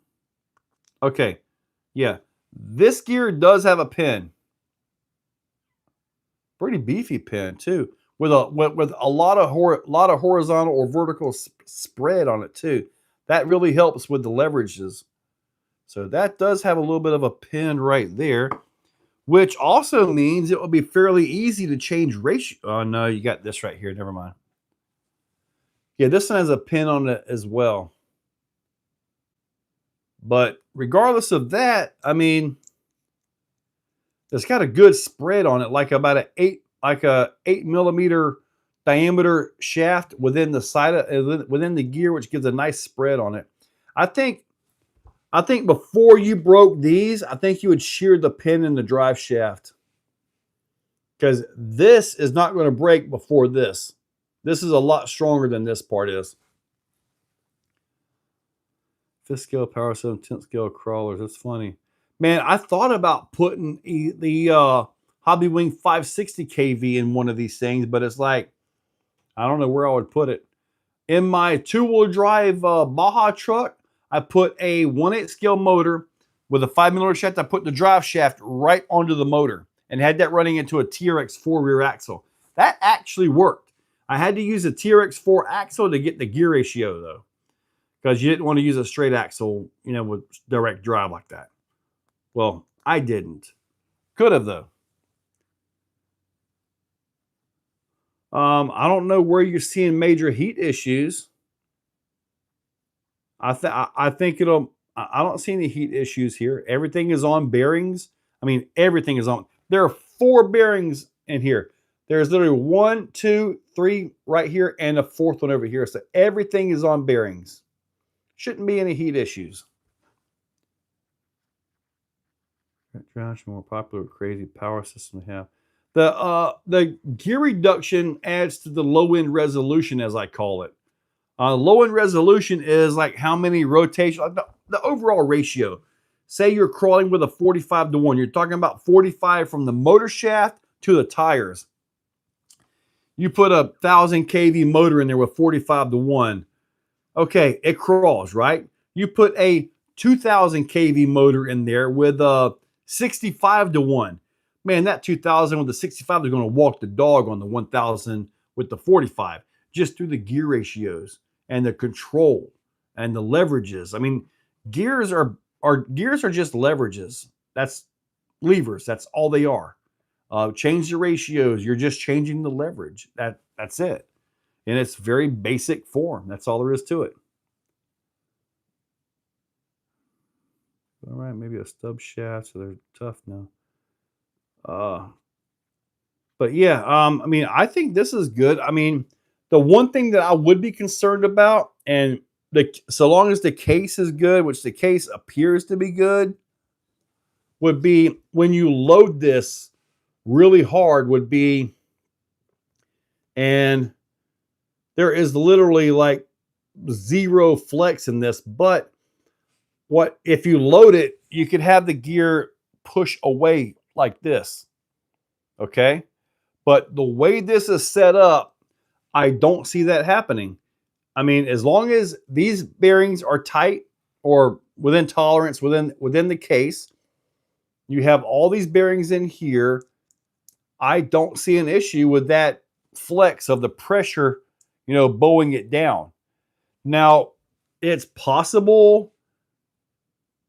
Okay. Yeah. This gear does have a pin. Pretty beefy pin, too. With a lot of horizontal or vertical spread on it, too. That really helps with the leverages. So that does have a little bit of a pin right there, which also means it will be fairly easy to change ratio. Oh, no, you got this right here. Never mind. Yeah, this one has a pin on it as well. But regardless of that, I mean, it's got a good spread on it, like about a 8 millimeter diameter shaft within the side of, within the gear, which gives a nice spread on it. I think before you broke these, I think you would shear the pin in the drive shaft, because this is not going to break before this. This is a lot stronger than this part is. 5th scale power 7, 10th scale crawlers. That's funny. Man, I thought about putting the Hobbywing 560 kV in one of these things, but it's like, I don't know where I would put it. In my 2-wheel drive Baja truck, I put a 1/8 scale motor with a 5mm shaft. I put the drive shaft right onto the motor and had that running into a TRX4 rear axle. That actually worked. I had to use a TRX4 axle to get the gear ratio, though, because you didn't want to use a straight axle, you know, with direct drive like that. Well, I didn't. Could have, though. I don't know where you're seeing major heat issues. I think it'll. I don't see any heat issues here. Everything is on bearings. I mean, everything is on. There are 4 bearings in here. There's literally 1, 2, 3 right here, and a 4th one over here. So everything is on bearings. Shouldn't be any heat issues. Josh, more popular, crazy power system to have. The gear reduction adds to the low end resolution, as I call it. Low end resolution is like how many rotations, the overall ratio. Say you're crawling with a 45-to-1. You're talking about 45 from the motor shaft to the tires. You put a 1,000 kV motor in there with 45-to-1. Okay, it crawls, right? You put a 2,000 kV motor in there with a 65-to-1. Man, that 2,000 with the 65 is going to walk the dog on the 1,000 with the 45, just through the gear ratios and the control and the leverages. I mean, gears are just leverages. That's levers. That's all they are. Change the ratios. You're just changing the leverage. That's it. In its very basic form. That's all there is to it. All right, maybe a stub shaft, so they're tough now. But yeah, I mean, I think this is good. I mean, the one thing that I would be concerned about, and so long as the case is good, which the case appears to be good, would be when you load this really hard would be, and there is literally like 0 flex in this, but what if you load it, you could have the gear push away like this. Okay. But the way this is set up, I don't see that happening. I mean, as long as these bearings are tight or within tolerance, within the case, you have all these bearings in here. I don't see an issue with that flex of the pressure, bowing it down. Now, it's possible,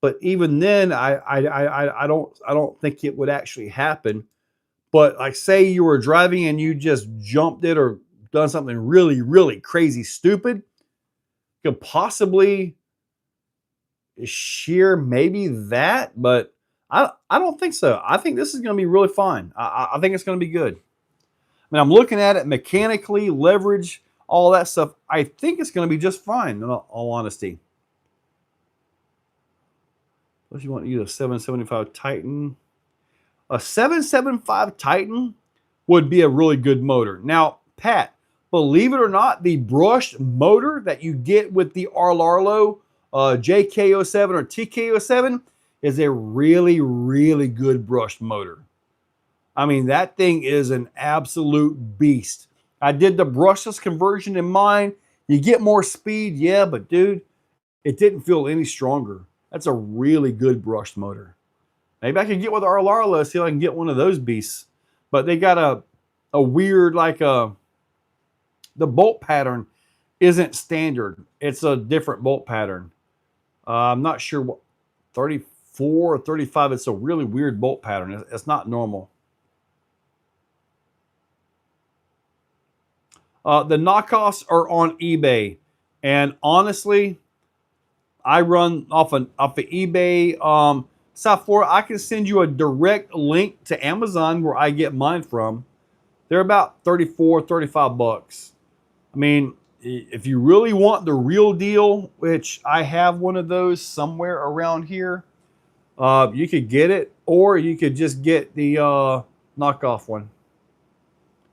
but even then, I don't think it would actually happen. But like, say you were driving and you just jumped it or done something really, really crazy, stupid, could possibly shear maybe that, but I don't think so. I think this is going to be really fine. I think it's going to be good. I mean, I'm looking at it mechanically, leverage, all that stuff. I think it's going to be just fine, in all honesty. Unless you want to use a 775 Titan. A 775 Titan would be a really good motor. Now, Pat, believe it or not, the brushed motor that you get with the Arlarlo JK07 or TK07 is a really, really good brushed motor. I mean, that thing is an absolute beast. I did the brushless conversion in mine. You get more speed, yeah, but dude, it didn't feel any stronger. That's a really good brushed motor. Maybe I could get with our Arlarlo, see if I can get one of those beasts. But they got a weird, like the bolt pattern isn't standard. It's a different bolt pattern. I'm not sure what, 34 or 35. It's a really weird bolt pattern. It's not normal. The knockoffs are on eBay. And honestly, I run off of eBay. South Florida, I can send you a direct link to Amazon where I get mine from. They're about 34, 35 bucks. I mean, if you really want the real deal, which I have one of those somewhere around here, you could get it, or you could just get the knockoff one.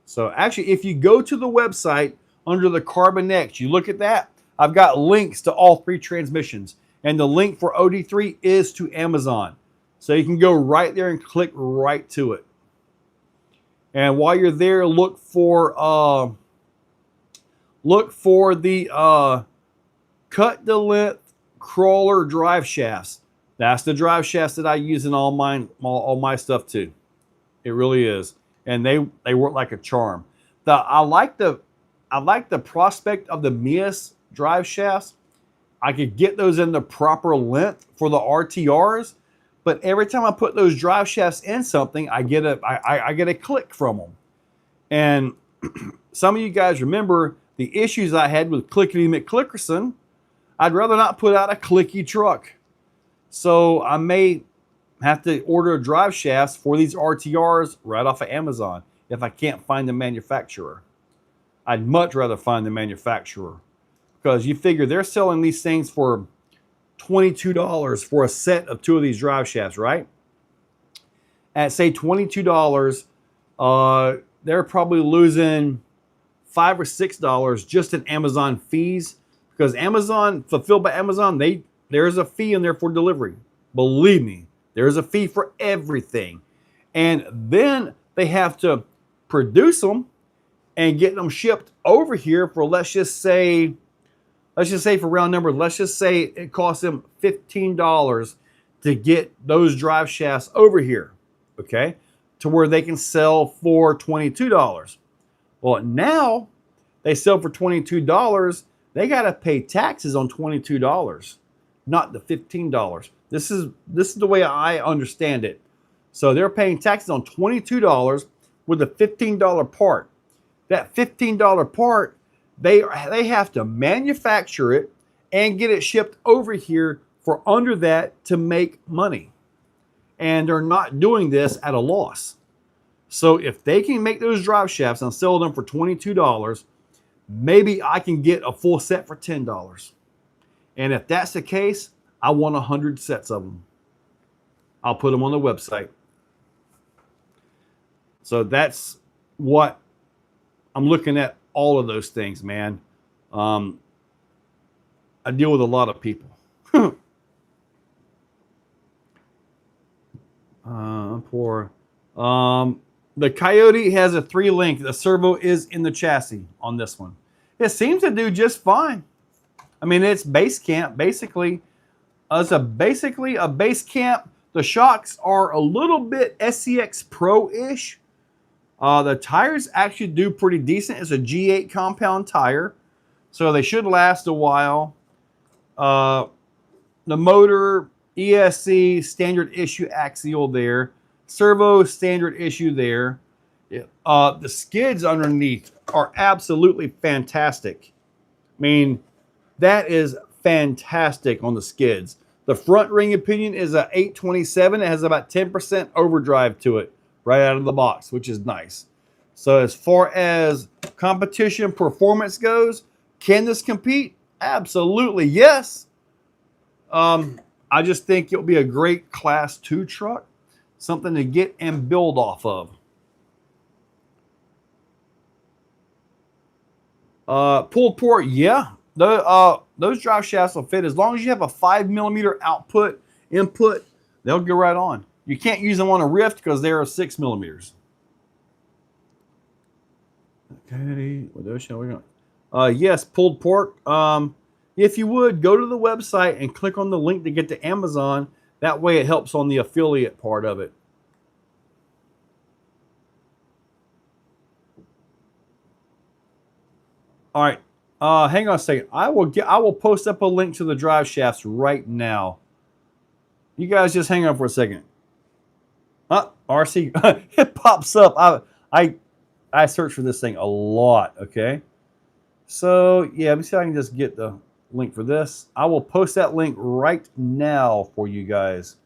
So actually, if you go to the website under the Carbon X, you look at that, I've got links to all three transmissions. And the link for OD3 is to Amazon. So you can go right there and click right to it. And while you're there, look for the cut to length crawler drive shafts. That's the drive shafts that I use in all my stuff too. It really is. And they work like a charm. I like the prospect of the Mias drive shafts. I could get those in the proper length for the RTRs, but every time I put those drive shafts in something, I get a click from them. And some of you guys remember the issues I had with Clickety McClickerson. I'd rather not put out a clicky truck. So I may have to order drive shafts for these RTRs right off of Amazon if I can't find the manufacturer. I'd much rather find the manufacturer, because you figure they're selling these things for $22 for a set of two of these drive shafts, right? At say $22, they're probably losing $5 or $6 just in Amazon fees, because Amazon, fulfilled by Amazon, there's a fee in there for delivery. Believe me, there's a fee for everything. And then they have to produce them and get them shipped over here for, let's just say for round numbers, let's just say it costs them $15 to get those drive shafts over here, okay, to where they can sell for $22. Well, now they sell for $22. They got to pay taxes on $22, not the $15. This is the way I understand it. So they're paying taxes on $22 with a $15 part. That $15 part, they have to manufacture it and get it shipped over here for under that to make money. And they're not doing this at a loss. So if they can make those drive shafts and sell them for $22, maybe I can get a full set for $10. And if that's the case, I want 100 sets of them. I'll put them on the website. So that's what I'm looking at, all of those things, man. I deal with a lot of people. I'm poor. The Coyote has a 3-link. The servo is in the chassis on this one. It seems to do just fine. I mean, it's base camp, basically. It's basically a base camp. The shocks are a little bit SCX Pro-ish. The tires actually do pretty decent. It's a G8 compound tire, so they should last a while. The motor, ESC, standard issue axial there. Servo, standard issue there. The skids underneath are absolutely fantastic. I mean, that is fantastic on the skids. The front ring opinion is a 827. It has about 10% overdrive to it right out of the box, which is nice. So as far as competition performance goes, can this compete? Absolutely, yes. I just think it'll be a great Class 2 truck, something to get and build off of. Pulled port, yeah. Those drive shafts will fit. As long as you have a 5mm input, they'll go right on. You can't use them on a Rift because they are 6mm. Okay, what else shall we go? Yes, pulled pork. If you would, go to the website and click on the link to get to Amazon. That way it helps on the affiliate part of it. All right. Hang on a second. I will post up a link to the drive shafts right now. You guys just hang on for a second. RC, it pops up. I search for this thing a lot, okay? So, yeah, let me see if I can just get the link for this. I will post that link right now for you guys.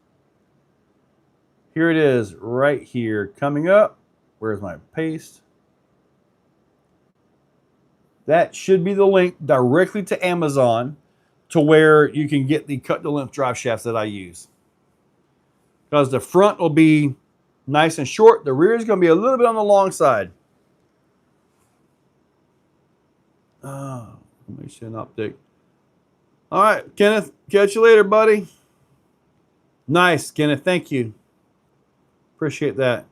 Here it is, right here, coming up. Where's my paste? That should be the link directly to Amazon to where you can get the cut-to-length drive shafts that I use. Because the front will be nice and short. The rear is going to be a little bit on the long side. Make sure an optic. All right, Kenneth. Catch you later, buddy. Nice, Kenneth. Thank you. Appreciate that.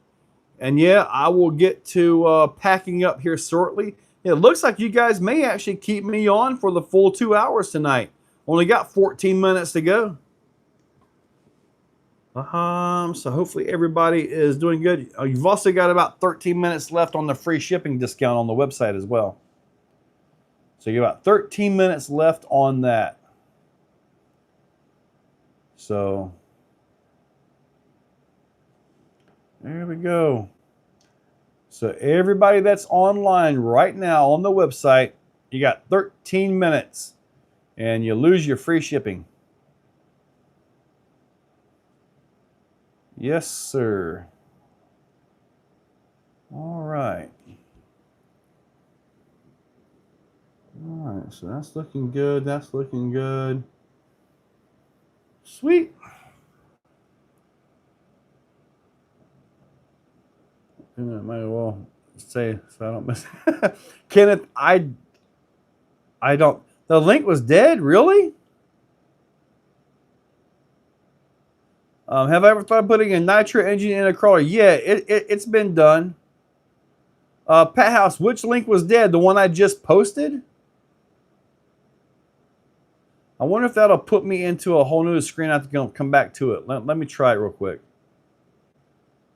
And yeah, I will get to packing up here shortly. It looks like you guys may actually keep me on for the full 2 hours tonight. Only got 14 minutes to go. So hopefully everybody is doing good. You've also got about 13 minutes left on the free shipping discount on the website as well. So you got about 13 minutes left on that. So there we go. So everybody that's online right now on the website, you got 13 minutes and you lose your free shipping. Yes, sir. All right. All right, so that's looking good. That's looking good. Sweet. I might as well say so I don't miss. Kenneth, I don't. The link was dead. Really? Have I ever thought of putting a nitro engine in a crawler? Yeah, it's been done. Pat House, which link was dead? The one I just posted? I wonder if that'll put me into a whole new screen. I have to come back to it. Let me try it real quick.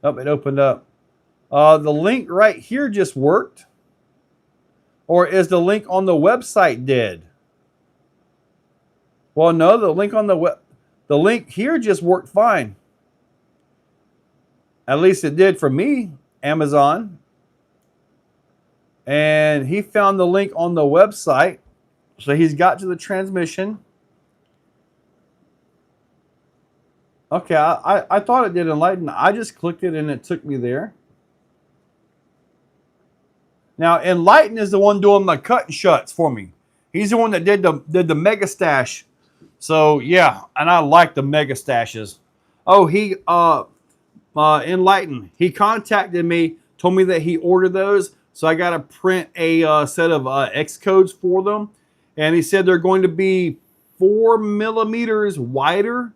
Oh, it opened up. The link right here just worked. Or is the link on the website dead? Well, no, the link on the link here just worked fine. At least it did for me, Amazon. And he found the link on the website. So he's got to the transmission. Okay, I thought it did Enlighten. I just clicked it and it took me there. Now, Enlighten is the one doing the cut and shuts for me. He's the one that did the mega stash. So yeah, and I like the mega stashes. Oh, he Enlighten. He contacted me, told me that he ordered those. So I got to print a set of X codes for them, and he said they're going to be 4 millimeters wider.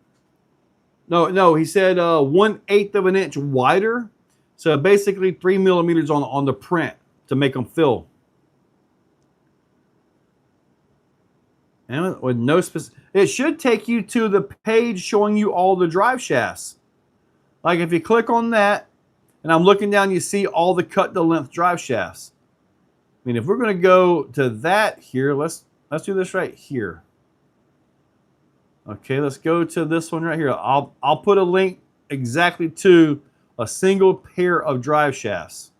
No, he said 1/8 of an inch wider So basically 3 millimeters on the print to make them fill. And with no specific, it should take you to the page showing you all the drive shafts. Like if you click on that, and I'm looking down, you see all the cut to length drive shafts. I mean, if we're going to go to that here, let's do this right here. Okay, let's go to this one right here. I'll put a link exactly to a single pair of drive shafts.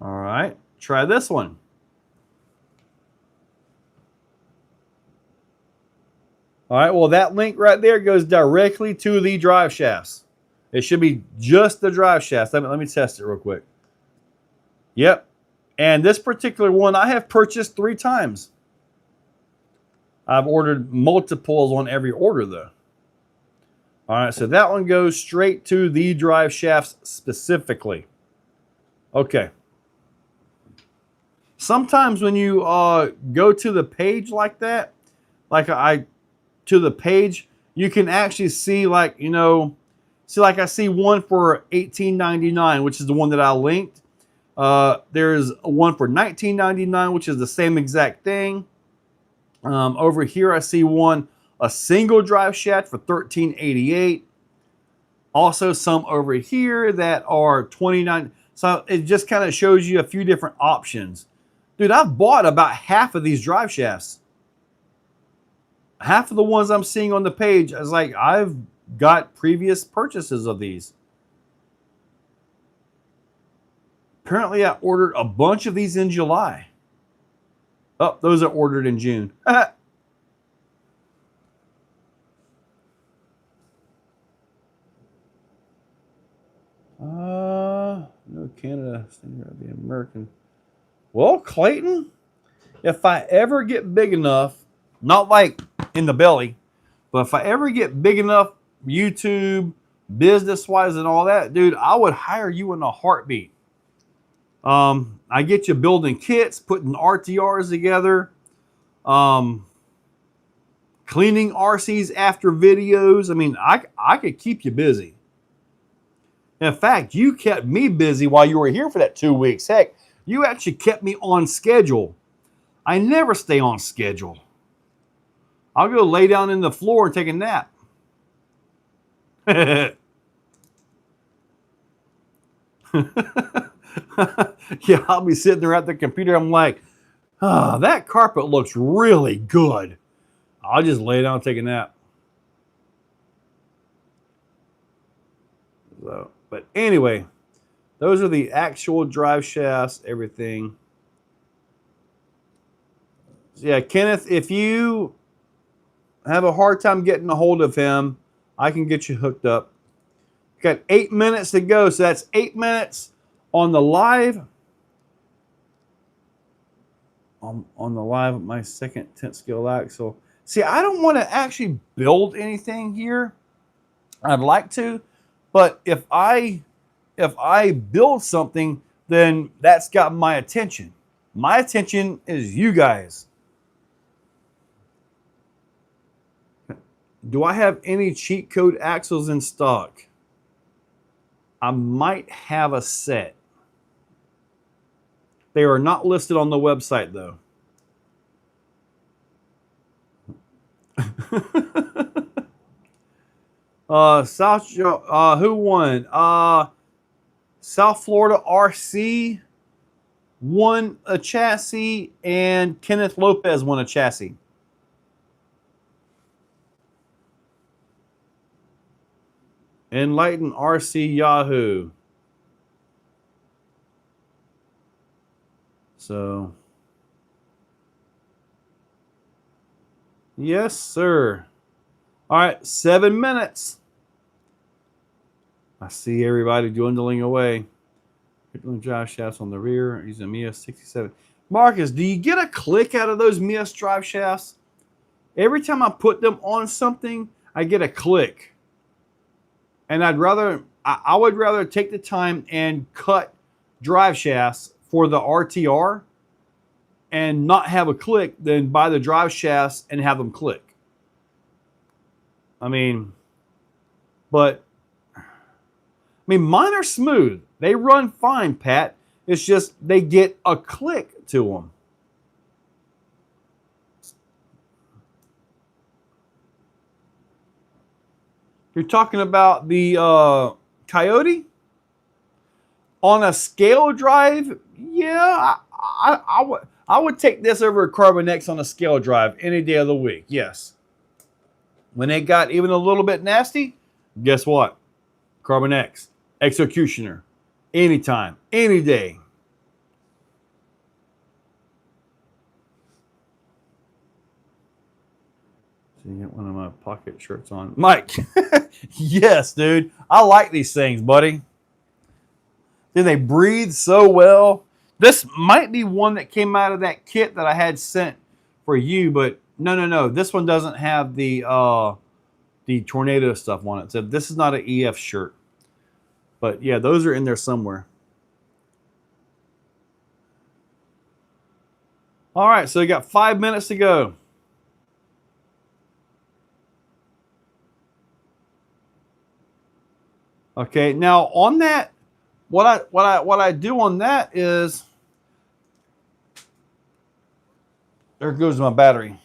All right, try this one. All right, well, that link right there goes directly to the drive shafts. It should be just the drive shafts. Let me test it real quick. Yep. And this particular one I have purchased 3 times. I've ordered multiples on every order, though. All right, so that one goes straight to the drive shafts specifically. Okay. Sometimes when you go to the page like that, to the page, you can actually see, like, you know, I see one for $18.99, which is the one that I linked. There's one for $19.99, which is the same exact thing. Over here, I see one, a single drive shaft for $13.88. Also, some over here that are $29. So it just kind of shows you a few different options. Dude, I've bought about half of these drive shafts. Half of the ones I'm seeing on the page, I was like, I've got previous purchases of these. Apparently, I ordered a bunch of these in July. Oh, those are ordered in June. No Canada, the American. Well, Clayton, if I ever get big enough, not like in the belly, but if I ever get big enough, YouTube, business-wise and all that, dude, I would hire you in a heartbeat. I get you building kits, putting RTRs together, cleaning RCs after videos. I mean, I could keep you busy. In fact, you kept me busy while you were here for that 2 weeks. Heck, you actually kept me on schedule. I never stay on schedule. I'll go lay down in the floor and take a nap. Yeah, I'll be sitting there at the computer. I'm like, oh, that carpet looks really good. I'll just lay down and take a nap. So, but anyway, those are the actual drive shafts, everything. So yeah, Kenneth, if you have a hard time getting a hold of him, I can get you hooked up. Got 8 minutes to go, so that's 8 minutes on the live. On the live, my second 10th scale axle. See, I don't want to actually build anything here. I'd like to, but if I build something, then that's got my attention. My attention is you guys. Do I have any cheat code axles in stock? I might have a set. They are not listed on the website, though. Who won? South Florida RC won a chassis, and Kenneth Lopez won a chassis. Enlighten RC Yahoo. So, yes, sir. All right, 7 minutes. I see everybody dwindling away. Drive shafts on the rear using Mias 67. Marcus, do you get a click out of those Mias drive shafts? Every time I put them on something, I get a click. And I would rather take the time and cut drive shafts for the RTR and not have a click than buy the drive shafts and have them click. I mean, but mean, mine are smooth. They run fine, Pat. It's just they get a click to them. You're talking about the Coyote? On a scale drive, yeah, I would take this over a Carbon X on a scale drive any day of the week. Yes. When it got even a little bit nasty, guess what? Carbon X, Executioner, anytime, any day. So you get one of my pocket shirts on, Mike. Yes, dude, I like these things, buddy. Then they breathe so well. This might be one that came out of that kit that I had sent for you, but no. This one doesn't have the tornado stuff on it. So this is not an EF shirt. But yeah, those are in there somewhere. All right, so we got 5 minutes to go. Okay, now on that, what I do on that is, there goes my battery.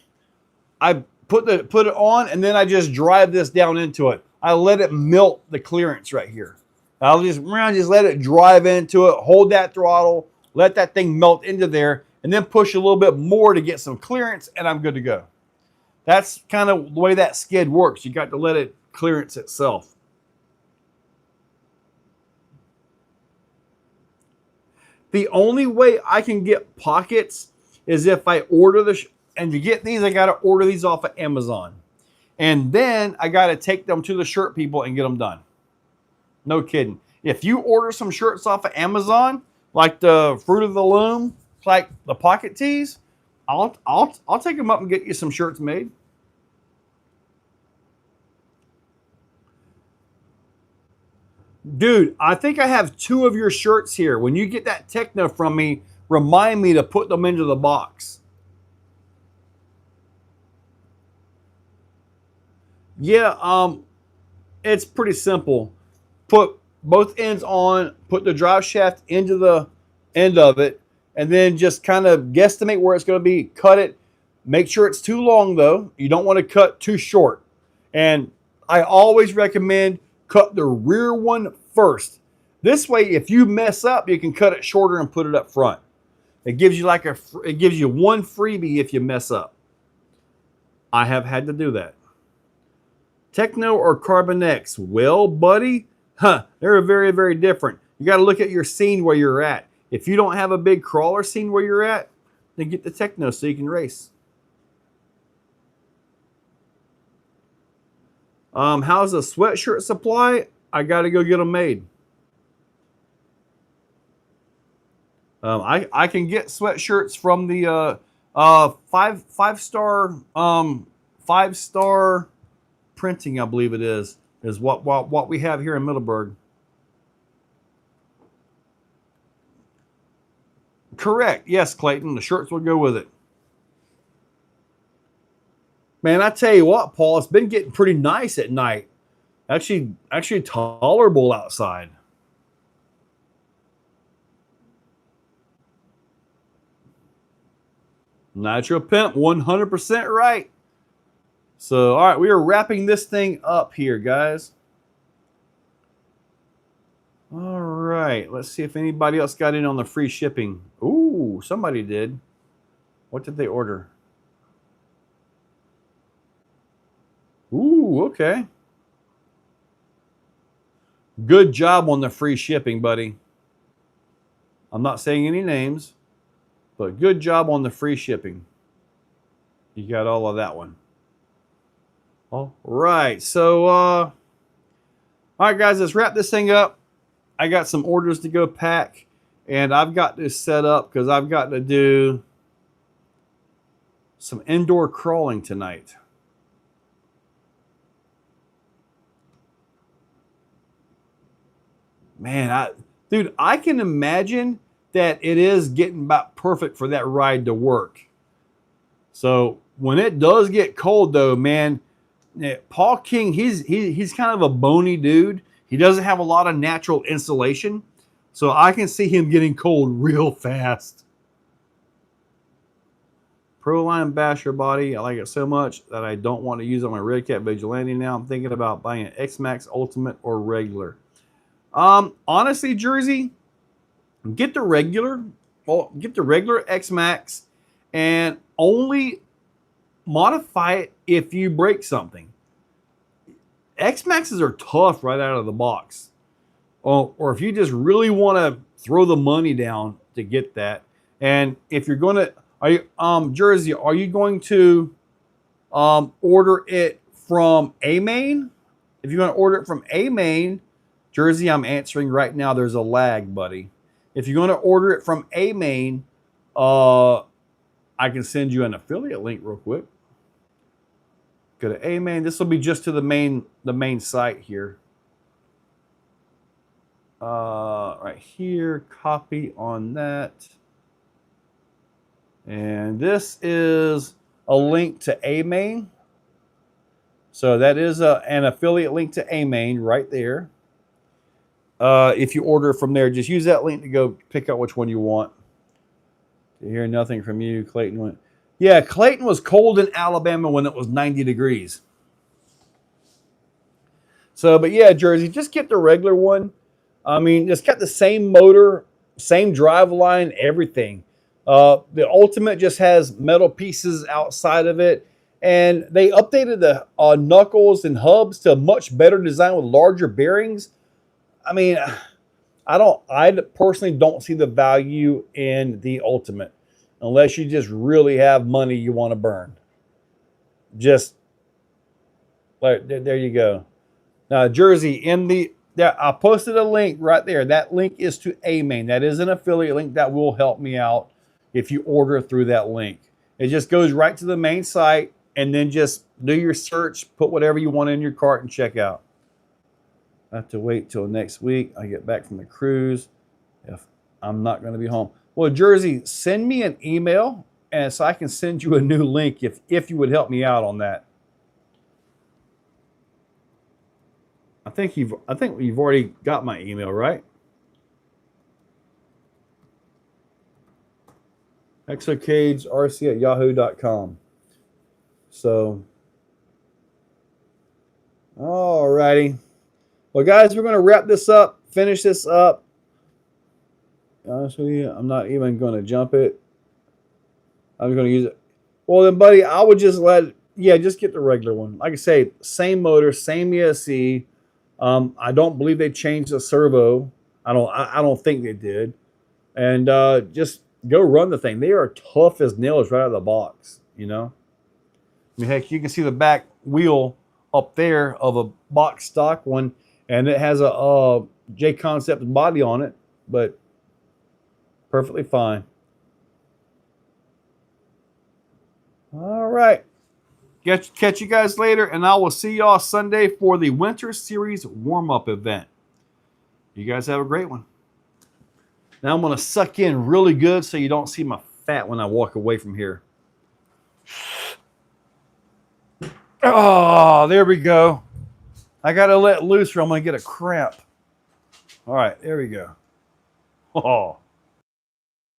I put it on, and then I just drive this down into it. I let it melt the clearance right here. I'll just let it drive into it, hold that throttle, let that thing melt into there, and then push a little bit more to get some clearance, and I'm good to go. That's kind of the way that skid works. You got to let it clearance itself. The only way I can get pockets is if I order and to get these, I got to order these off of Amazon. And then I got to take them to the shirt people and get them done. No kidding. If you order some shirts off of Amazon, like the Fruit of the Loom, like the pocket tees, I'll take them up and get you some shirts made. Dude, I think I have 2 of your shirts here. When you get that Techno from me, remind me to put them into the box. Yeah, it's pretty simple. Put both ends on, put the drive shaft into the end of it, and then just kind of guesstimate where it's going to be. Cut it. Make sure it's too long, though. You don't want to cut too short. And I always recommend cut the rear one first. This way, if you mess up, you can cut it shorter and put it up front. It gives you one freebie if you mess up. I have had to do that. Techno or Carbon X? Well, buddy, they're very, very different. You got to look at your scene where you're at. If you don't have a big crawler scene where you're at, then get the Techno so you can race. How's the sweatshirt supply? I got to go get them made. I can get sweatshirts from the five star printing, I believe it is what we have here in Middleburg. Correct. Yes, Clayton. The shirts will go with it. Man, I tell you what, Paul, it's been getting pretty nice at night. Actually tolerable outside. Nitro Pimp, 100% right. So, all right, we are wrapping this thing up here, guys. All right, let's see if anybody else got in on the free shipping. Ooh, somebody did. What did they order? Ooh, okay. Good job on the free shipping, buddy. I'm not saying any names, but good job on the free shipping. You got all of that one. All right, so, all right, guys, let's wrap this thing up. I got some orders to go pack, and I've got this set up because I've got to do some indoor crawling tonight. Man, dude, I can imagine that it is getting about perfect for that ride to work. So when it does get cold, though, man, Paul King, he's kind of a bony dude. He doesn't have a lot of natural insulation, so I can see him getting cold real fast. Proline Basher body. I like it so much that I don't want to use it on my Red Cat Vigilante now. I'm thinking about buying an X-Max Ultimate or regular. Honestly, Jersey, get the regular. Well, get the regular X-Max and only modify it if you break something. X-Maxes are tough right out of the box. Or if you just really want to throw the money down to get that. And if you're going to, Jersey, are you going to order it from A Main? If you're going to order it from A Main, Jersey, I'm answering right now. There's a lag, buddy. If you're going to order it from A Main, I can send you an affiliate link real quick. Go to A Main. This will be just to the main site here. Right here, copy on that. And this is a link to A Main. So that is an affiliate link to A Main right there. If you order from there, just use that link to go pick out which one you want. To hear nothing from you, Clayton went. Yeah, Clayton was cold in Alabama when it was 90 degrees. So, but yeah, Jersey, just get the regular one. I mean, it's got the same motor, same drive line, everything. The Ultimate just has metal pieces outside of it. And they updated the knuckles and hubs to a much better design with larger bearings. I mean, I personally don't see the value in the Ultimate unless you just really have money you want to burn. Just like there you go. Now, Jersey, I posted a link right there. That link is to A Main. That is an affiliate link that will help me out if you order through that link. It just goes right to the main site, and then just do your search, put whatever you want in your cart, and check out. I have to wait till next week. I get back from the cruise if I'm not going to be home. Well, Jersey, send me an email, and so I can send you a new link if you would help me out on that. I think you've already got my email, right? exocageRC@yahoo.com. So, all righty. Well, guys, we're going to wrap this up, finish this up. Honestly, I'm not even going to jump it. I'm going to use it. Well, then, buddy, I would just just get the regular one. Like I say, same motor, same ESC. I don't believe they changed the servo. I don't think they did. And just go run the thing. They are tough as nails right out of the box, you know. I mean, heck, you can see the back wheel up there of a box stock one, and it has a J Concept body on it, but perfectly fine. All right. Catch you guys later, and I will see y'all Sunday for the Winter Series warm-up event. You guys have a great one. Now I'm going to suck in really good so you don't see my fat when I walk away from here. Oh, there we go. I got to let loose or I'm going to get a cramp. All right, there we go. Oh.